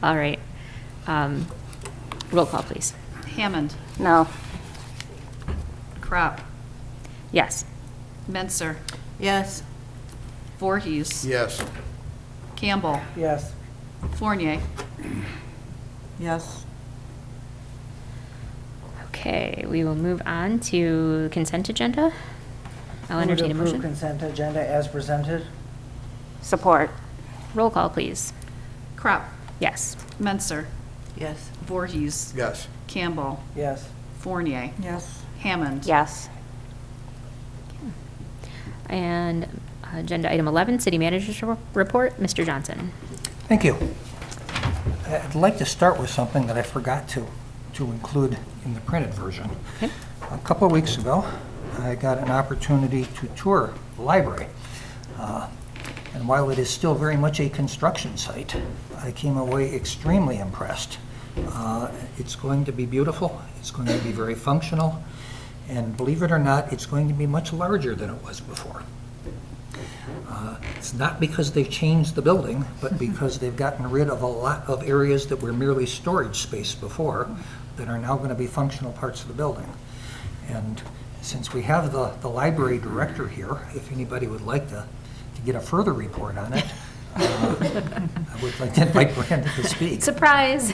All right. Roll call, please. Hammond, No. Crop, Yes. Menser, Yes. Voorhees, Yes. Campbell, Yes. Fournier. Yes. Okay, we will move on to consent agenda. I'll Move to entertain a approve motion. consent agenda as presented. Support. Roll call, please. Crop, Yes. Menser, Yes. Voorhees, Yes. Campbell, Yes. Fournier, Yes. Hammond. Yes. And agenda item 11, city manager's report. Mr. Johnson. Thank you. I'd like to start with something that I forgot to include in the printed version. Okay. A couple of weeks ago, I got an opportunity to tour the library. And while it is still very much a construction site, I came away extremely impressed. It's going to be beautiful, it's going to be very functional, and believe it or not, it's going to be much larger than it was before. It's not because they've changed the building, but because they've gotten rid of a lot of areas that were merely storage space before that are now going to be functional parts of the building. And since we have the library director here, if anybody would like to get a further report on it, I would like to invite Brandon to speak. Surprise.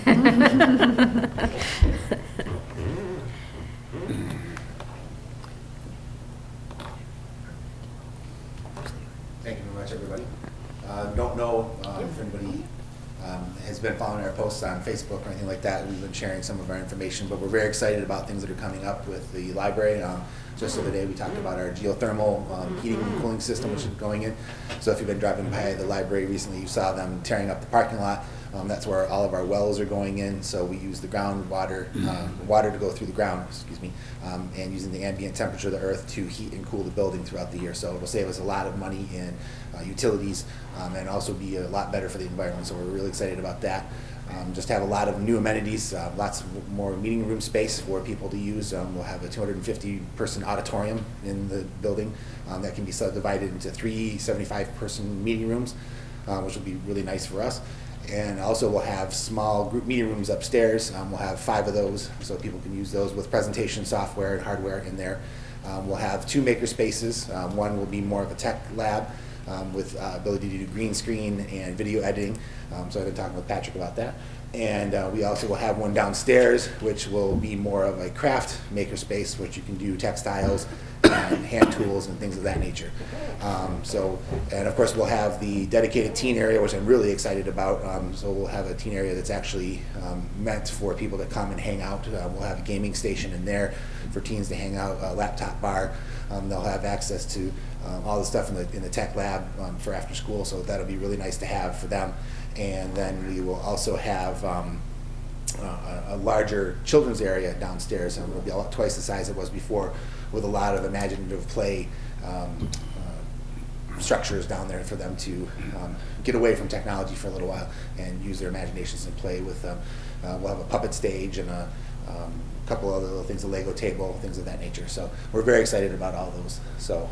Thank you very much, everybody. Don't know if anybody has been following our posts on Facebook or anything like that. We've been sharing some of our information, but we're very excited about things that are coming up with the library. Just the other day, we talked about our geothermal heating and cooling system, which is going in. So if you've been driving by the library recently, you saw them tearing up the parking lot. That's where all of our wells are going in. So we use the groundwater, water to go through the ground, and using the ambient temperature of the earth to heat and cool the building throughout the year. So it'll save us a lot of money in utilities and also be a lot better for the environment. So we're really excited about that. Just have a lot of new amenities, lots more meeting room space for people to use. We'll have a 250-person auditorium in the building that can be subdivided into 3 75-person meeting rooms, which will be really nice for us. And also we'll have small group meeting rooms upstairs. We'll have 5 of those, so people can use those with presentation software and hardware in there. We'll have 2 maker spaces. One will be more of a tech lab with ability to do green screen and video editing. So I've been talking with Patrick about that. And we also will have one downstairs, which will be more of a craft maker space, which you can do textiles and hand tools and things of that nature. And of course we'll have the dedicated teen area, which I'm really excited about. So we'll have a teen area that's actually meant for people to come and hang out. We'll have a gaming station in there for teens to hang out, a laptop bar. They'll have access to all the stuff in the tech lab for after school, so that'll be really nice to have for them. And then we will also have a larger children's area downstairs, and it'll be about twice the size it was before, with a lot of imaginative play structures down there for them to get away from technology for a little while and use their imaginations and play with them. We'll have a puppet stage and a couple other little things, a Lego table, things of that nature. So we're very excited about all those. So,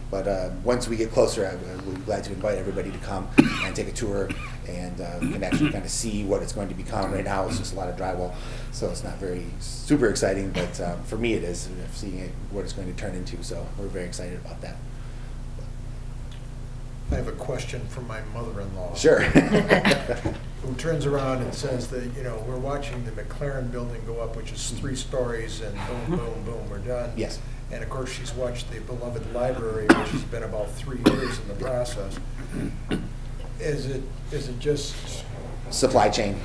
but once we get closer, we'll be glad to invite everybody to come and take a tour and can actually kind of see what it's going to become. Right now, it's just a lot of drywall, so it's not very super exciting, but for me it is, seeing it, what it's going to turn into. So we're very excited about that. I have a question from my mother-in-law. Sure. Who turns around and says that, we're watching the McLaren building go up, which is 3 stories, and boom, boom, boom, we're done. Yes. And of course, she's watched the beloved library, which has been about 3 years in the process. Is it just supply chain?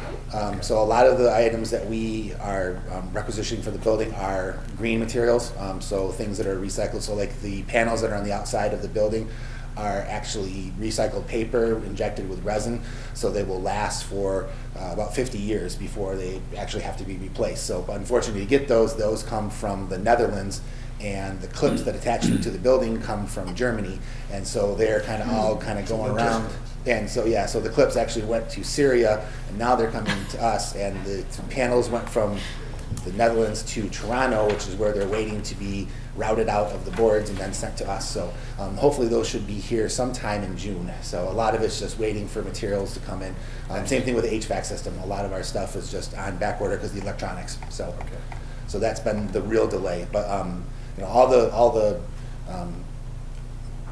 So a lot of the items that we are requisitioning for the building are green materials, so things that are recycled. So like the panels that are on the outside of the building are actually recycled paper injected with resin, so they will last for about 50 years before they actually have to be replaced. So unfortunately, to get those come from the Netherlands, and the clips that attach them to the building come from Germany, and so they're kind of all kind of going around. And so, yeah, so the clips actually went to Syria, and now they're coming to us, and the panels went from the Netherlands to Toronto, which is where they're waiting to be routed out of the boards and then sent to us. So hopefully those should be here sometime in June. So a lot of it's just waiting for materials to come in. Same thing with the HVAC system. A lot of our stuff is just on back order because of the electronics. So, so that's been the real delay. But you know, all the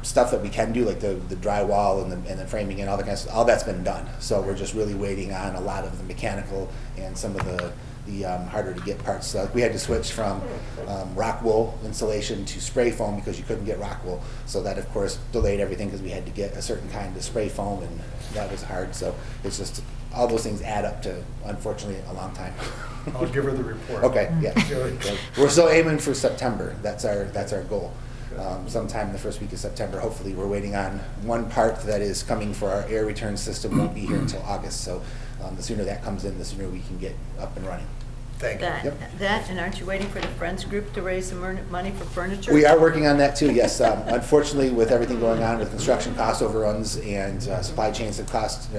stuff that we can do, like the drywall and the framing and all that kind of stuff, all that's been done. So we're just really waiting on a lot of the mechanical and some of the harder to get parts. We had to switch from rock wool insulation to spray foam because you couldn't get rock wool. So that, of course, delayed everything because we had to get a certain kind of spray foam, and that was hard. So it's just, all those things add up to, unfortunately, a long time. I'll give her the report. Okay, yeah. We're still aiming for September. That's our goal. Sometime in the first week of September, hopefully. We're waiting on one part that is coming for our air return system. Won't be here until August. So the sooner that comes in, the sooner we can get up and running. Thank you. That, and aren't you waiting for the Friends group to raise some money for furniture? We are working on that too, yes. Unfortunately, with everything going on with construction cost overruns and supply chains that cost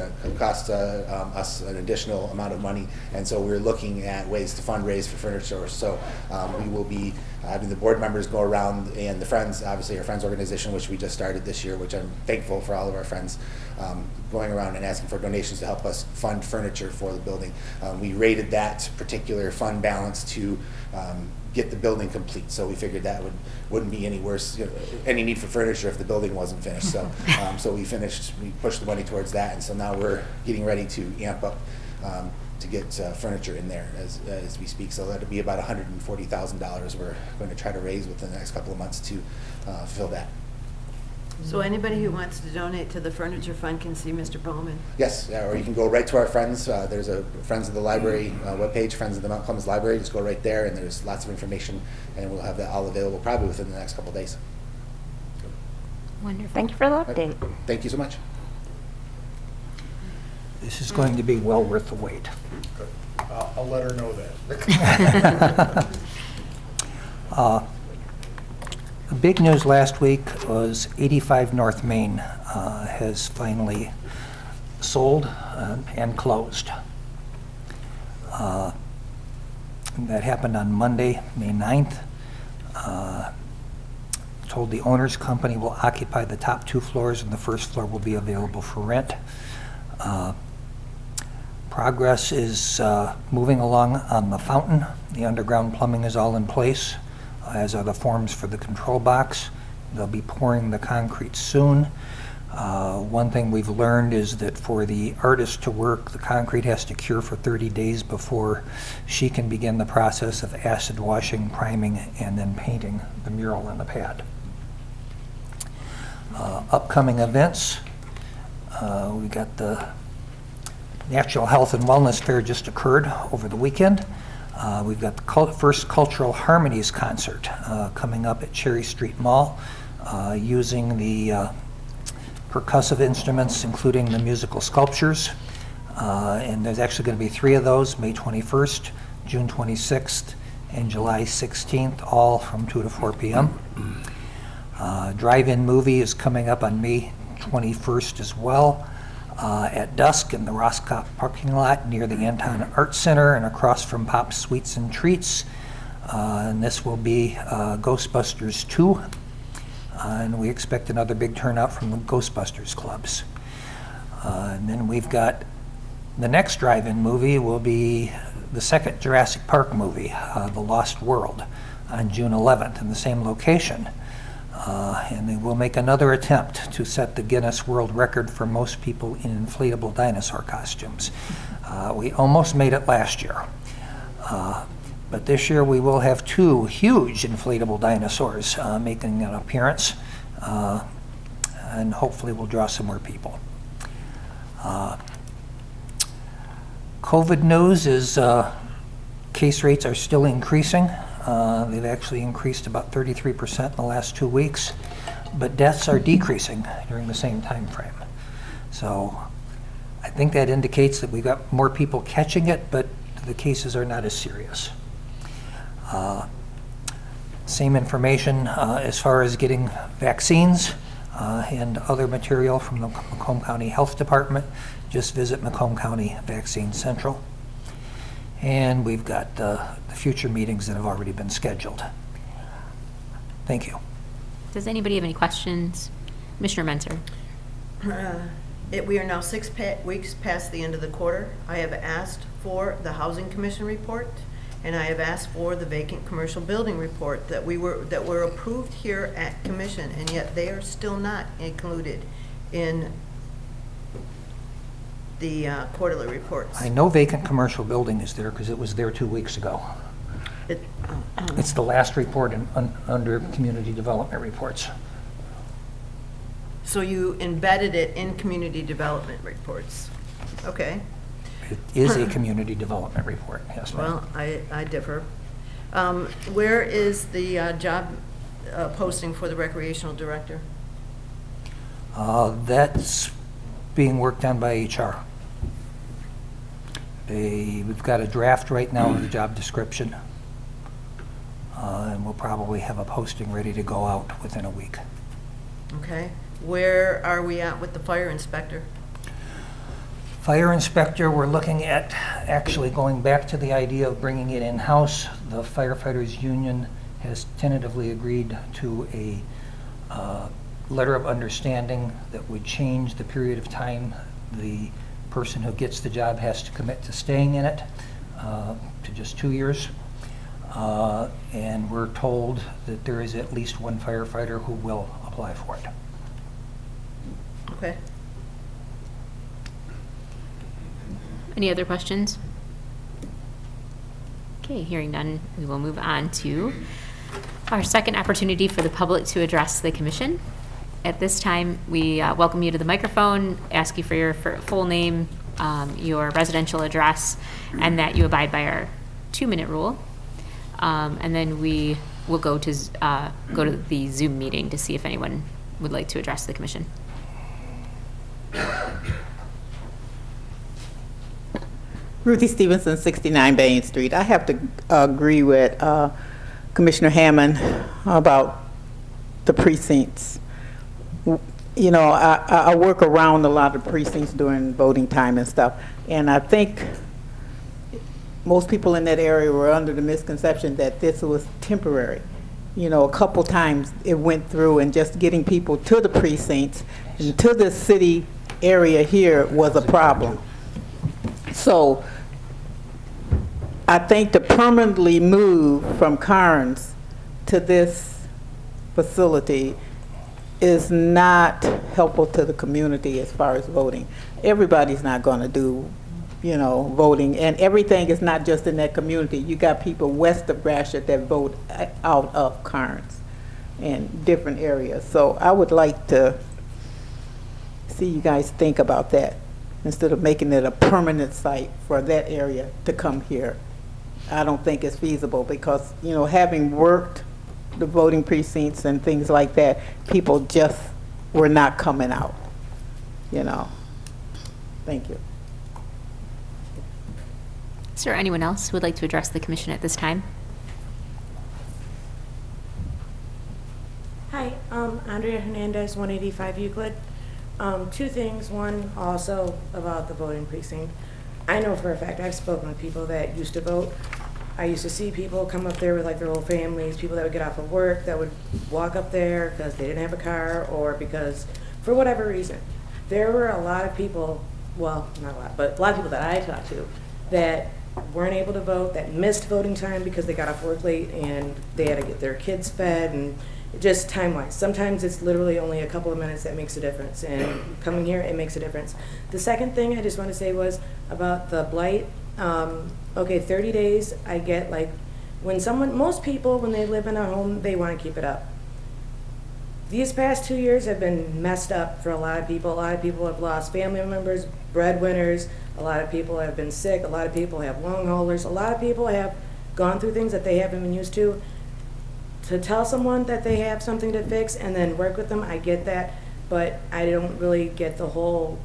us an additional amount of money, and so we're looking at ways to fundraise for furniture. So we will be having the board members go around, and the Friends, obviously our Friends organization, which we just started this year, which I'm thankful for all of our friends, going around and asking for donations to help us fund furniture for the building. We rated that particular fund balance to get the building complete, so we figured that wouldn't be any worse, any need for furniture if the building wasn't finished. So, so we pushed the money towards that, and so now we're getting ready to amp up to get furniture in there as we speak. So that'll be about $140,000 we're going to try to raise within the next couple of months to fill that. So anybody who wants to donate to the furniture fund can see Mr. Bowman? Yes, or you can go right to our Friends. There's a Friends of the Library webpage, Friends of the Mount Clemens Library. Just go right there, and there's lots of information, and we'll have that all available probably within the next couple of days. Wonderful. Thank you for the update. Thank you so much. This is going to be well worth the wait. Good. I'll let her know that. The big news last week was 85 North Main has finally sold and closed. That happened on Monday, May 9th. Told the owner's company will occupy the top 2 floors and the first floor will be available for rent. Progress is moving along on the fountain. The underground plumbing is all in place, as are the forms for the control box. They'll be pouring the concrete soon. One thing we've learned is that for the artist to work, the concrete has to cure for 30 days before she can begin the process of acid washing, priming, and then painting the mural on the pad. Upcoming events, we got the Natural Health and Wellness Fair just occurred over the weekend. We've got the first Cultural Harmonies concert coming up at Cherry Street Mall, using the percussive instruments, including the musical sculptures. And there's actually going to be 3 of those, May 21st, June 26th, and July 16th, all from 2 to 4 p.m. Drive-in movie is coming up on May 21st as well, at dusk in the Roscoff parking lot near the Anton Art Center and across from Pop's Sweets and Treats. And this will be Ghostbusters 2. And we expect another big turnout from the Ghostbusters clubs. And then we've got the next drive-in movie will be the second Jurassic Park movie, The Lost World, on June 11th in the same location. And they will make another attempt to set the Guinness World Record for most people in inflatable dinosaur costumes. We almost made it last year. But this year we will have 2 huge inflatable dinosaurs making an appearance, and hopefully we'll draw some more people. COVID news is case rates are still increasing. They've actually increased about 33% in the last 2 weeks, but deaths are decreasing during the same time frame. So I think that indicates that we've got more people catching it, but the cases are not as serious. Same information as far as getting vaccines and other material from the Macomb County Health Department. Just visit Macomb County Vaccine Central. And we've got the future meetings that have already been scheduled. Thank you. Does anybody have any questions? Commissioner Menzer. We are now 6 weeks past the end of the quarter. I have asked for the Housing Commission report, and I have asked for the vacant commercial building report that were approved here at commission, and yet they are still not included in the quarterly reports. I know vacant commercial building is there because it was there 2 weeks ago. It's the last report under community development reports. So you embedded it in community development reports. Okay. It is a community development report, yes, ma'am. Well, I differ. Where is the job posting for the recreational director? That's being worked on by HR. We've got a draft right now of the job description, and we'll probably have a posting ready to go out within a week. Okay. Where are we at with the fire inspector? Fire inspector, we're looking at actually going back to the idea of bringing it in-house. The firefighters union has tentatively agreed to a letter of understanding that would change the period of time the person who gets the job has to commit to staying in it to just 2 years. And we're told that there is at least one firefighter who will apply for it. Okay. Any other questions? Okay, hearing none, we will move on to our second opportunity for the public to address the commission. At this time, we welcome you to the microphone, ask you for your full name, your residential address, and that you abide by our 2-minute rule. And then we will go to the Zoom meeting to see if anyone would like to address the commission. Ruthie Stevenson, 69 Bain Street. I have to agree with Commissioner Hammond about the precincts. You know, I work around a lot of precincts during voting time and stuff, and I think most people in that area were under the misconception that this was temporary. You know, a couple times it went through, and just getting people to the precincts and to the city area here was a problem. So I think to permanently move from Carnes to this facility is not helpful to the community as far as voting. Everybody's not going to do, you know, voting, and everything is not just in that community. You got people west of Gratiot that vote out of Carnes and different areas. So I would like to see you guys think about that instead of making it a permanent site for that area to come here. I don't think it's feasible because, you know, having worked the voting precincts and things like that, people just were not coming out, you know. Thank you. Is there anyone else who would like to address the commission at this time? Hi, Andrea Hernandez, 185 Euclid. 2 things. One, also about the voting precinct. I know for a fact, I've spoken with people that used to vote. I used to see people come up there with like their whole families, people that would get off of work that would walk up there because they didn't have a car or because, for whatever reason. There were a lot of people, well, not a lot, but a lot of people that I talked to that weren't able to vote, that missed voting time because they got off work late and they had to get their kids fed, and just time-wise. Sometimes it's literally only a couple of minutes that makes a difference, and coming here, it makes a difference. The second thing I just want to say was about the blight. Okay, 30 days, I get like, when someone, most people, when they live in a home, they want to keep it up. These past 2 years have been messed up for a lot of people. A lot of people have lost family members, breadwinners. A lot of people have been sick. A lot of people have long haulers. A lot of people have gone through things that they haven't been used to. To tell someone that they have something to fix and then work with them, I get that, but I don't really get the whole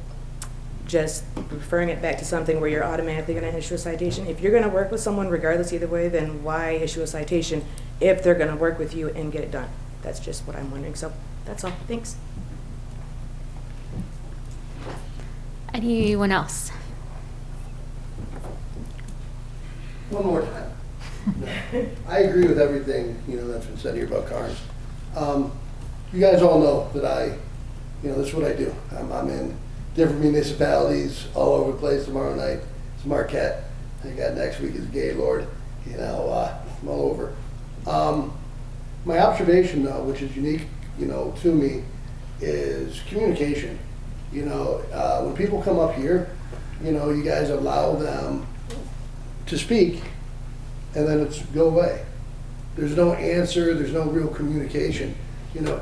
just referring it back to something where you're automatically going to issue a citation. If you're going to work with someone regardless either way, then why issue a citation if they're going to work with you and get it done. That's just what I'm wondering. So that's all. Thanks. Anyone else? One more time. No. I agree with everything, that's been said here about cars. You guys all know that this is what I do. I'm in different municipalities all over the place. Tomorrow night it's Marquette. I got next week is Gaylord. I'm all over. My observation, though, which is unique, to me, is communication. When people come up here, you guys allow them to speak, and then it's go away. There's no answer. There's no real communication.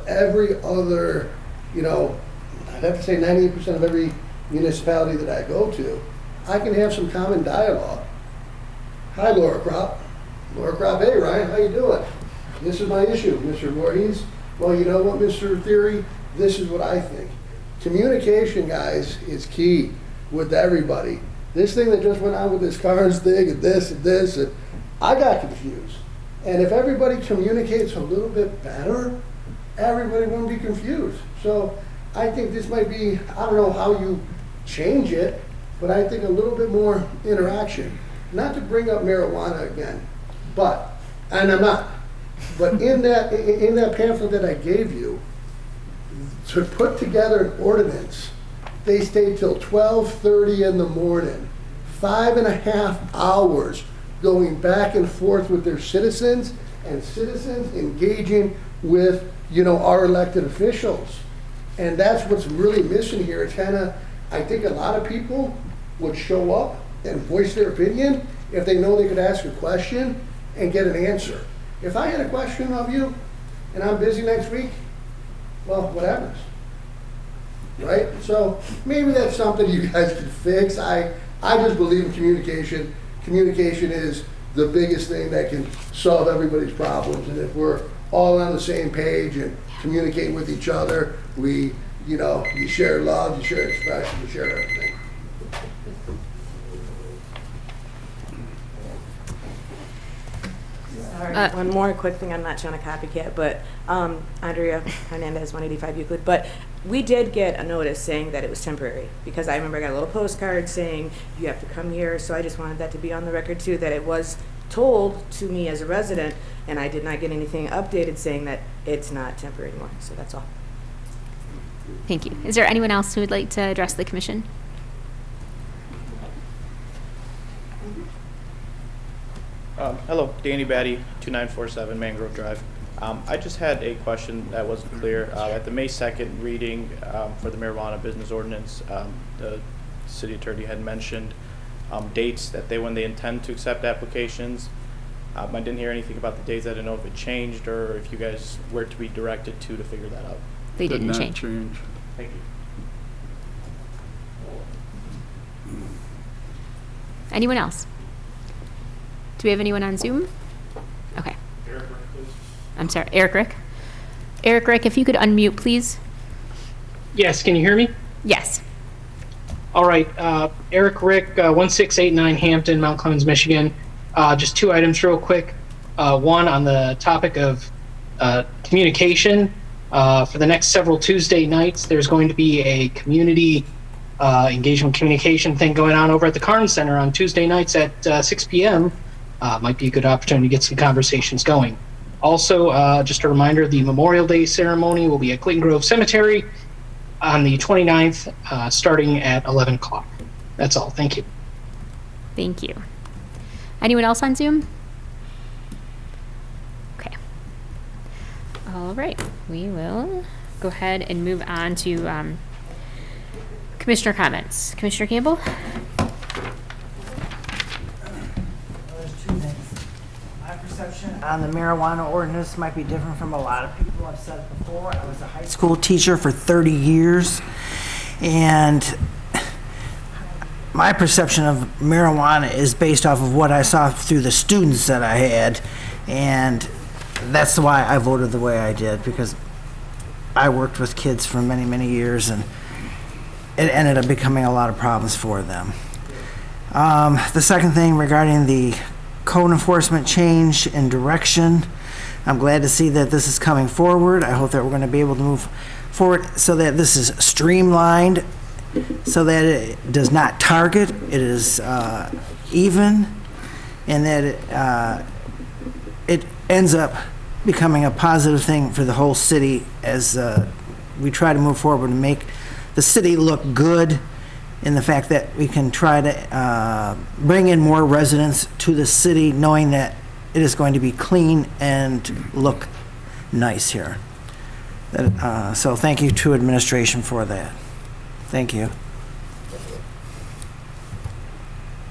Every other, I'd have to say 98% of every municipality that I go to, I can have some common dialogue. Hi, Laura Kropp. Laura Kropp, hey, Ryan, how you doing? This is my issue, Mr. Voorhees. Well, you know what, Mr. Theory? This is what I think. Communication, guys, is key with everybody. This thing that just went on with this Carnes thing and this, and I got confused. And if everybody communicates a little bit better, everybody won't be confused. So I think this might be, I don't know how you change it, but I think a little bit more interaction. Not to bring up marijuana again, and I'm not, but in that pamphlet that I gave you, to put together an ordinance, they stayed till 12:30 in the morning, 5.5 hours going back and forth with their citizens, and citizens engaging with, our elected officials. And that's what's really missing here. It's I think a lot of people would show up and voice their opinion if they know they could ask a question and get an answer. If I had a question of you and I'm busy next week, well, what happens? Right? So maybe that's something you guys can fix. I just believe in communication. Communication is the biggest thing that can solve everybody's problems. And if we're all on the same page and communicate with each other, you share love, you share expression, you share everything. Sorry, one more quick thing. I'm not trying to copycat, but Andrea Hernandez, 185 Euclid. But we did get a notice saying that it was temporary, because I remember I got a little postcard saying you have to come here. So I just wanted that to be on the record too, that it was told to me as a resident, and I did not get anything updated saying that it's not temporary anymore. So that's all. Thank you. Is there anyone else who would like to address the commission? Hello, Danny Batty, 2947 Mangrove Drive. I just had a question that wasn't clear. At the May 2nd reading for the marijuana business ordinance, the city attorney had mentioned dates when they intend to accept applications. I didn't hear anything about the dates. I didn't know if it changed or if you guys were to be directed to figure that out. They didn't change. Thank you. Anyone else? Do we have anyone on Zoom? Okay. Eric Rick, please. I'm sorry, Eric Rick. Eric Rick, if you could unmute, please. Yes, can you hear me? Yes. All right, Eric Rick, 1689 Hampton, Mount Clemens, Michigan. Just two items real quick. One on the topic of communication. For the next several Tuesday nights, there's going to be a community engagement communication thing going on over at the Carnes Center on Tuesday nights at 6 p.m. Might be a good opportunity to get some conversations going. Also, just a reminder, the Memorial Day ceremony will be at Clayton Grove Cemetery on the 29th, starting at 11 o'clock. That's all. Thank you. Thank you. Anyone else on Zoom? Okay. All right. We will go ahead and move on to Commissioner comments. Commissioner Campbell? Perception on the marijuana ordinance might be different from a lot of people. I've said it before. I was a high school teacher for 30 years, and my perception of marijuana is based off of what I saw through the students that I had, and that's why I voted the way I did, because I worked with kids for many, many years, and it ended up becoming a lot of problems for them. The second thing regarding the code enforcement change in direction, I'm glad to see that this is coming forward. I hope that we're going to be able to move forward so that this is streamlined, so that it does not target, it is even, and that it ends up becoming a positive thing for the whole city as we try to move forward and make the city look good, in the fact that we can try to bring in more residents to the city, knowing that it is going to be clean and look nice here. So thank you to administration for that. Thank you.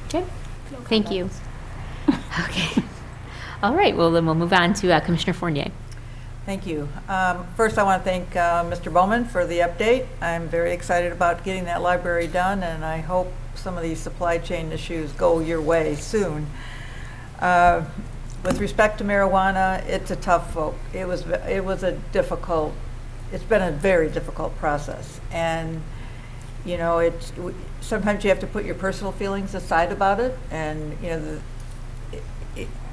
Okay, thank you. Okay. All right, well, then we'll move on to Commissioner Fournier. Thank you. First, I want to thank Mr. Bowman for the update. I'm very excited about getting that library done, and I hope some of these supply chain issues go your way soon. With respect to marijuana, it's a tough vote. It's been a very difficult process, and you know, sometimes you have to put your personal feelings aside about it, and you know,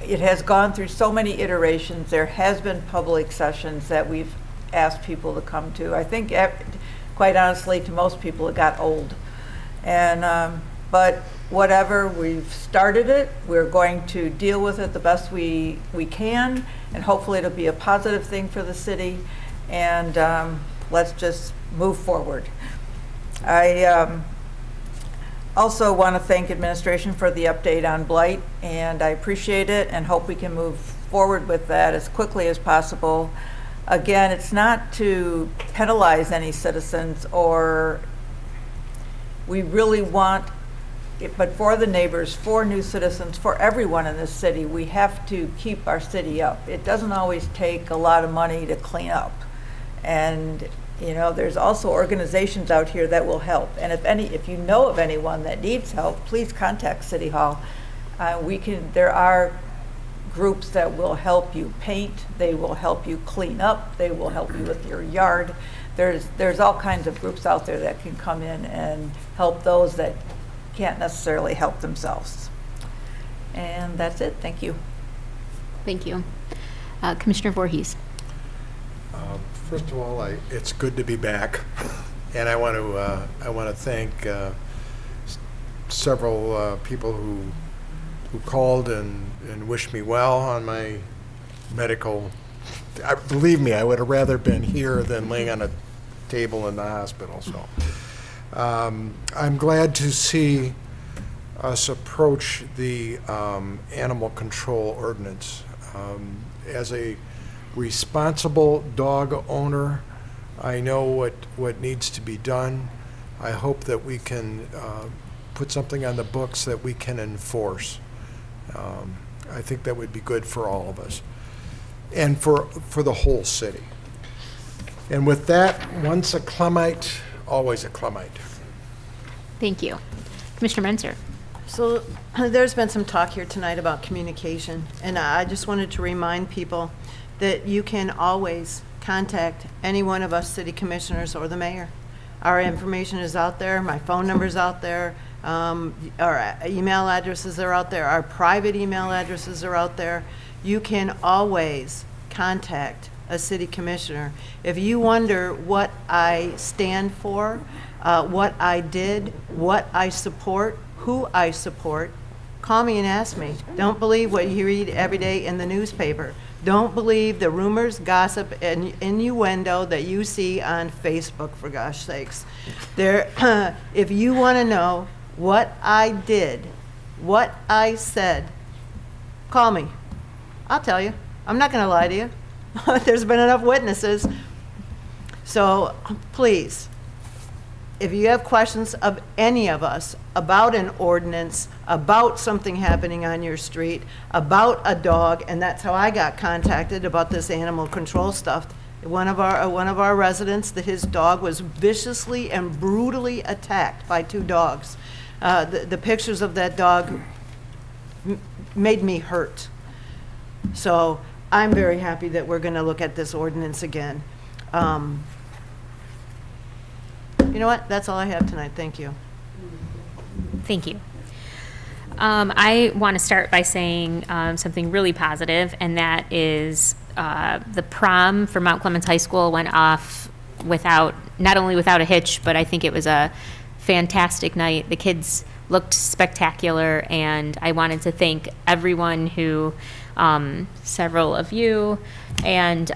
it has gone through so many iterations. There has been public sessions that we've asked people to come to. I think, quite honestly, to most people, it got old. And but whatever, we've started it. We're going to deal with it the best we can, and hopefully it'll be a positive thing for the city. And let's just move forward. I also want to thank administration for the update on blight, and I appreciate it and hope we can move forward with that as quickly as possible. Again, it's not to penalize any citizens, or we really want it, but for the neighbors, for new citizens, for everyone in this city, we have to keep our city up. It doesn't always take a lot of money to clean up. And you know, there's also organizations out here that will help. And if you know of anyone that needs help, please contact City Hall. There are groups that will help you paint. They will help you clean up. They will help you with your yard. There's all kinds of groups out there that can come in and help those that can't necessarily help themselves. And that's it. Thank you. Thank you. Commissioner Voorhees. First of all, it's good to be back, and I want to thank several people who called and wished me well on my medical. Believe me, I would have rather been here than laying on a table in the hospital. So I'm glad to see us approach the animal control ordinance. As a responsible dog owner, I know what needs to be done. I hope that we can put something on the books that we can enforce. I think that would be good for all of us and for the whole city. And with that, once a Clemite, always a Clemite. Thank you. Commissioner Menzer. So there's been some talk here tonight about communication, and I just wanted to remind people that you can always contact any one of us city commissioners or the mayor. Our information is out there, my phone number's out there, our email addresses are out there, our private email addresses are out there. You can always contact a city commissioner. If you wonder what I stand for, what I did, what I support, who I support, call me and ask me. Don't believe what you read every day in the newspaper. Don't believe the rumors, gossip, and innuendo that you see on Facebook, for gosh sakes. If you want to know what I did, what I said, call me. I'll tell you. I'm not going to lie to you. There's been enough witnesses. So please, if you have questions of any of us about an ordinance, about something happening on your street, about a dog, and that's how I got contacted about this animal control stuff. One of our residents, that his dog was viciously and brutally attacked by two dogs. The pictures of that dog made me hurt. So I'm very happy that we're going to look at this ordinance again. You know what? That's all I have tonight. Thank you. Thank you. I want to start by saying something really positive, and that is the prom for Mount Clemens High School went off not only without a hitch, but I think it was a fantastic night. The kids looked spectacular, and I wanted to thank everyone who, several of you, and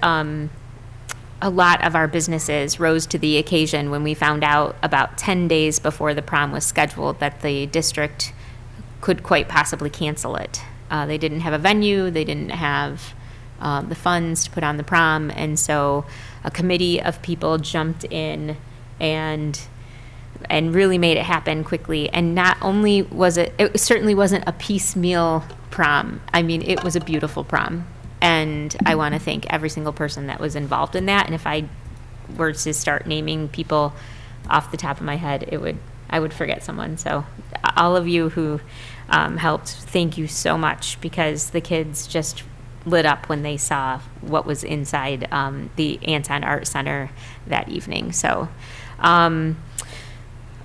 a lot of our businesses rose to the occasion when we found out about 10 days before the prom was scheduled that the district could quite possibly cancel it. They didn't have a venue, they didn't have the funds to put on the prom, and so a committee of people jumped in and really made it happen quickly. And not only was it certainly wasn't a piecemeal prom. I mean, it was a beautiful prom. And I want to thank every single person that was involved in that. And if I were to start naming people off the top of my head, I would forget someone. So all of you who helped, thank you so much, because the kids just lit up when they saw what was inside the Anton Art Center that evening. So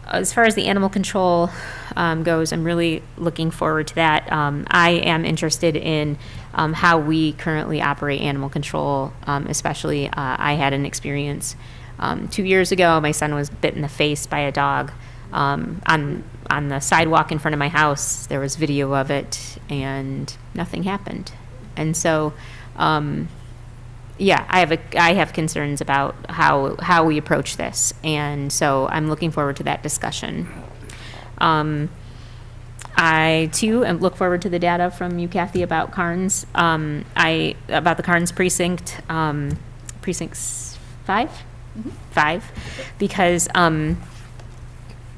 as far as the animal control goes, I'm really looking forward to that. I am interested in how we currently operate animal control, especially I had an experience 2 years ago. My son was bit in the face by a dog on the sidewalk in front of my house. There was video of it, and nothing happened. And so, yeah, I have concerns about how we approach this, and so I'm looking forward to that discussion. I too look forward to the data from you, Kathy, about Carnes. About the Carnes precinct, precinct 5, because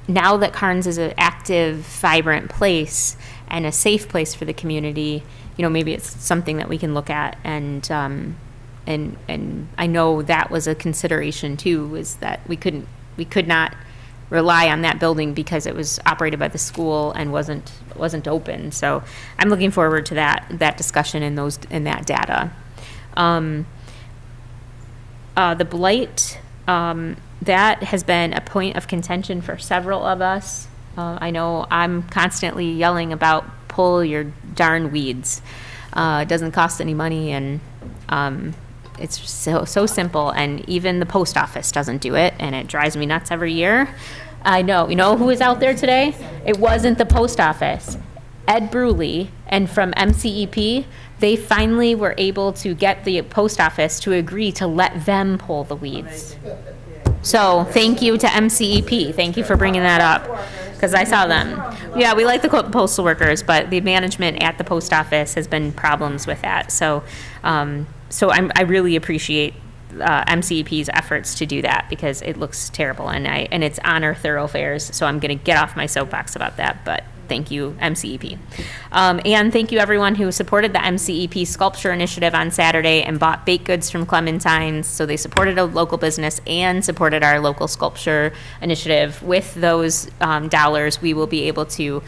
now that Carnes is an active, vibrant place and a safe place for the community, maybe it's something that we can look at. And I know that was a consideration too, is that we could not rely on that building because it was operated by the school and wasn't open. So I'm looking forward to that discussion in that data. The blight, that has been a point of contention for several of us. I know I'm constantly yelling about pull your darn weeds. It doesn't cost any money, and it's so simple, and even the post office doesn't do it, and it drives me nuts every year. I know. You know who was out there today? It wasn't the post office. Ed Bruley, and from MCEP, they finally were able to get the post office to agree to let them pull the weeds. So thank you to MCEP. Thank you for bringing that up, because I saw them. Yeah, we like the postal workers, but the management at the post office has been problems with that. So I really appreciate MCEP's efforts to do that, because it looks terrible, and it's on our thoroughfares. So I'm going to get off my soapbox about that, but thank you, MCEP. And thank you everyone who supported the MCEP Sculpture Initiative on Saturday and bought baked goods from Clementines. So they supported a local business and supported our local sculpture initiative. With those dollars, we will be able to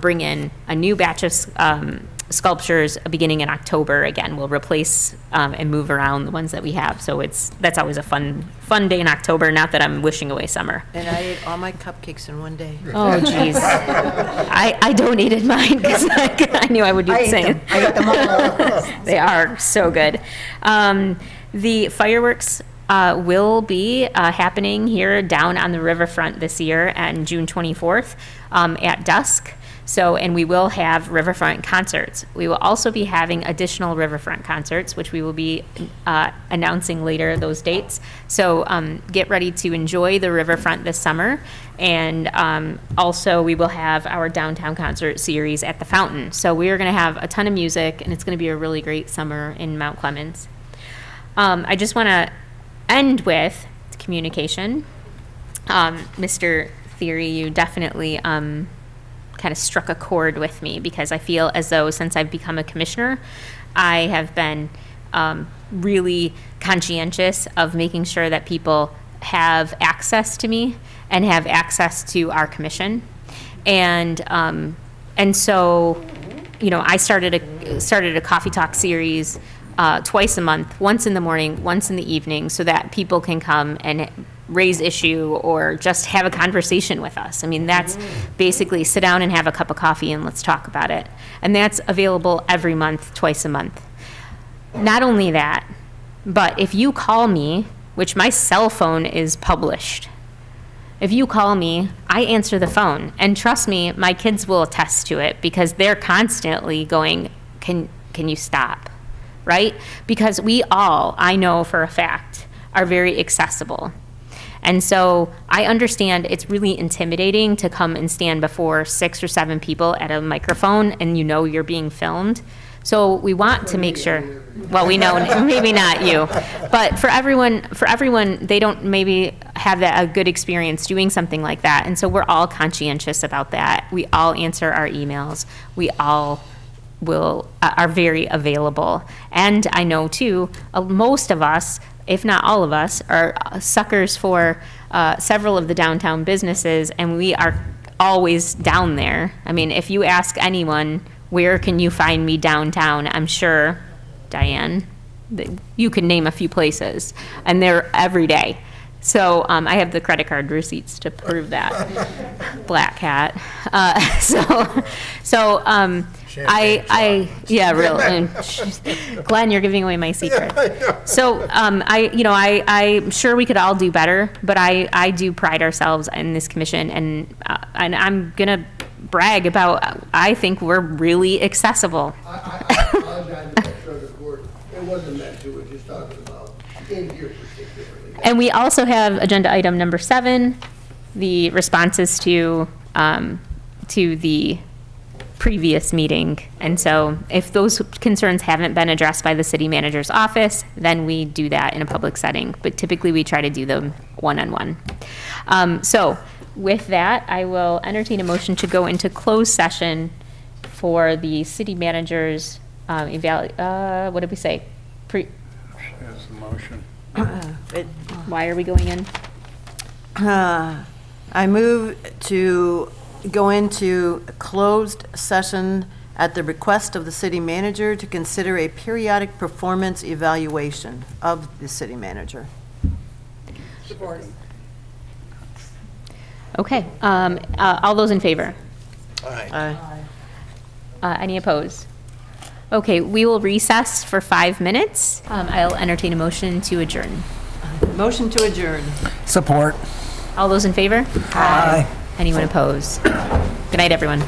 bring in a new batch of sculptures beginning in October. Again, we'll replace and move around the ones that we have. So that's always a fun day in October. Not that I'm wishing away summer. And I ate all my cupcakes in one day. Oh, geez. I donated mine because I knew I would do the same. I ate them all. They are so good. The fireworks will be happening here down on the riverfront this year on June 24th at dusk. And we will have riverfront concerts. We will also be having additional riverfront concerts, which we will be announcing later, those dates. So get ready to enjoy the riverfront this summer. And also we will have our downtown concert series at the Fountain. So we are going to have a ton of music, and it's going to be a really great summer in Mount Clemens. I just want to end with communication. Mr. Theory, you definitely kind of struck a chord with me, because I feel as though since I've become a commissioner, I have been really conscientious of making sure that people have access to me and have access to our commission. And so, I started a coffee talk series twice a month, once in the morning, once in the evening, so that people can come and raise issue or just have a conversation with us. I mean, that's basically sit down and have a cup of coffee and let's talk about it. And that's available every month, twice a month. Not only that, but if you call me, which my cell phone is published, if you call me, I answer the phone. And trust me, my kids will attest to it because they're constantly going, can you stop? Right? Because we all, I know for a fact, are very accessible. And so I understand it's really intimidating to come and stand before 6 or 7 people at a microphone and you know you're being filmed. So we want to make sure, well, we know, maybe not you, but for everyone, they don't maybe have a good experience doing something like that. And so we're all conscientious about that. We all answer our emails. We all are very available. And I know too, most of us, if not all of us, are suckers for several of the downtown businesses, and we are always down there. I mean, if you ask anyone, where can you find me downtown? I'm sure, Diane, that you can name a few places, and they're every day. So I have the credit card receipts to prove that. Black Cat. Yeah, really. Glenn, you're giving away my secret. So I'm sure we could all do better, but I do pride ourselves in this commission, and I'm gonna brag about, I think we're really accessible. I apologize if I showed the court. It wasn't meant to, we're just talking about in here particularly. And we also have agenda item number 7, the responses to the previous meeting. And so if those concerns haven't been addressed by the city manager's office, then we do that in a public setting. But typically we try to do them one-on-one. So with that, I will entertain a motion to go into closed session for the city manager's what did we say? There's the motion. Why are we going in? I move to go into a closed session at the request of the city manager to consider a periodic performance evaluation of the city manager. Support. Okay, all those in favor? Aye. Any opposed? Okay, we will recess for 5 minutes. I'll entertain a motion to adjourn. Motion to adjourn. Support. All those in favor? Aye. Anyone opposed? Good night, everyone.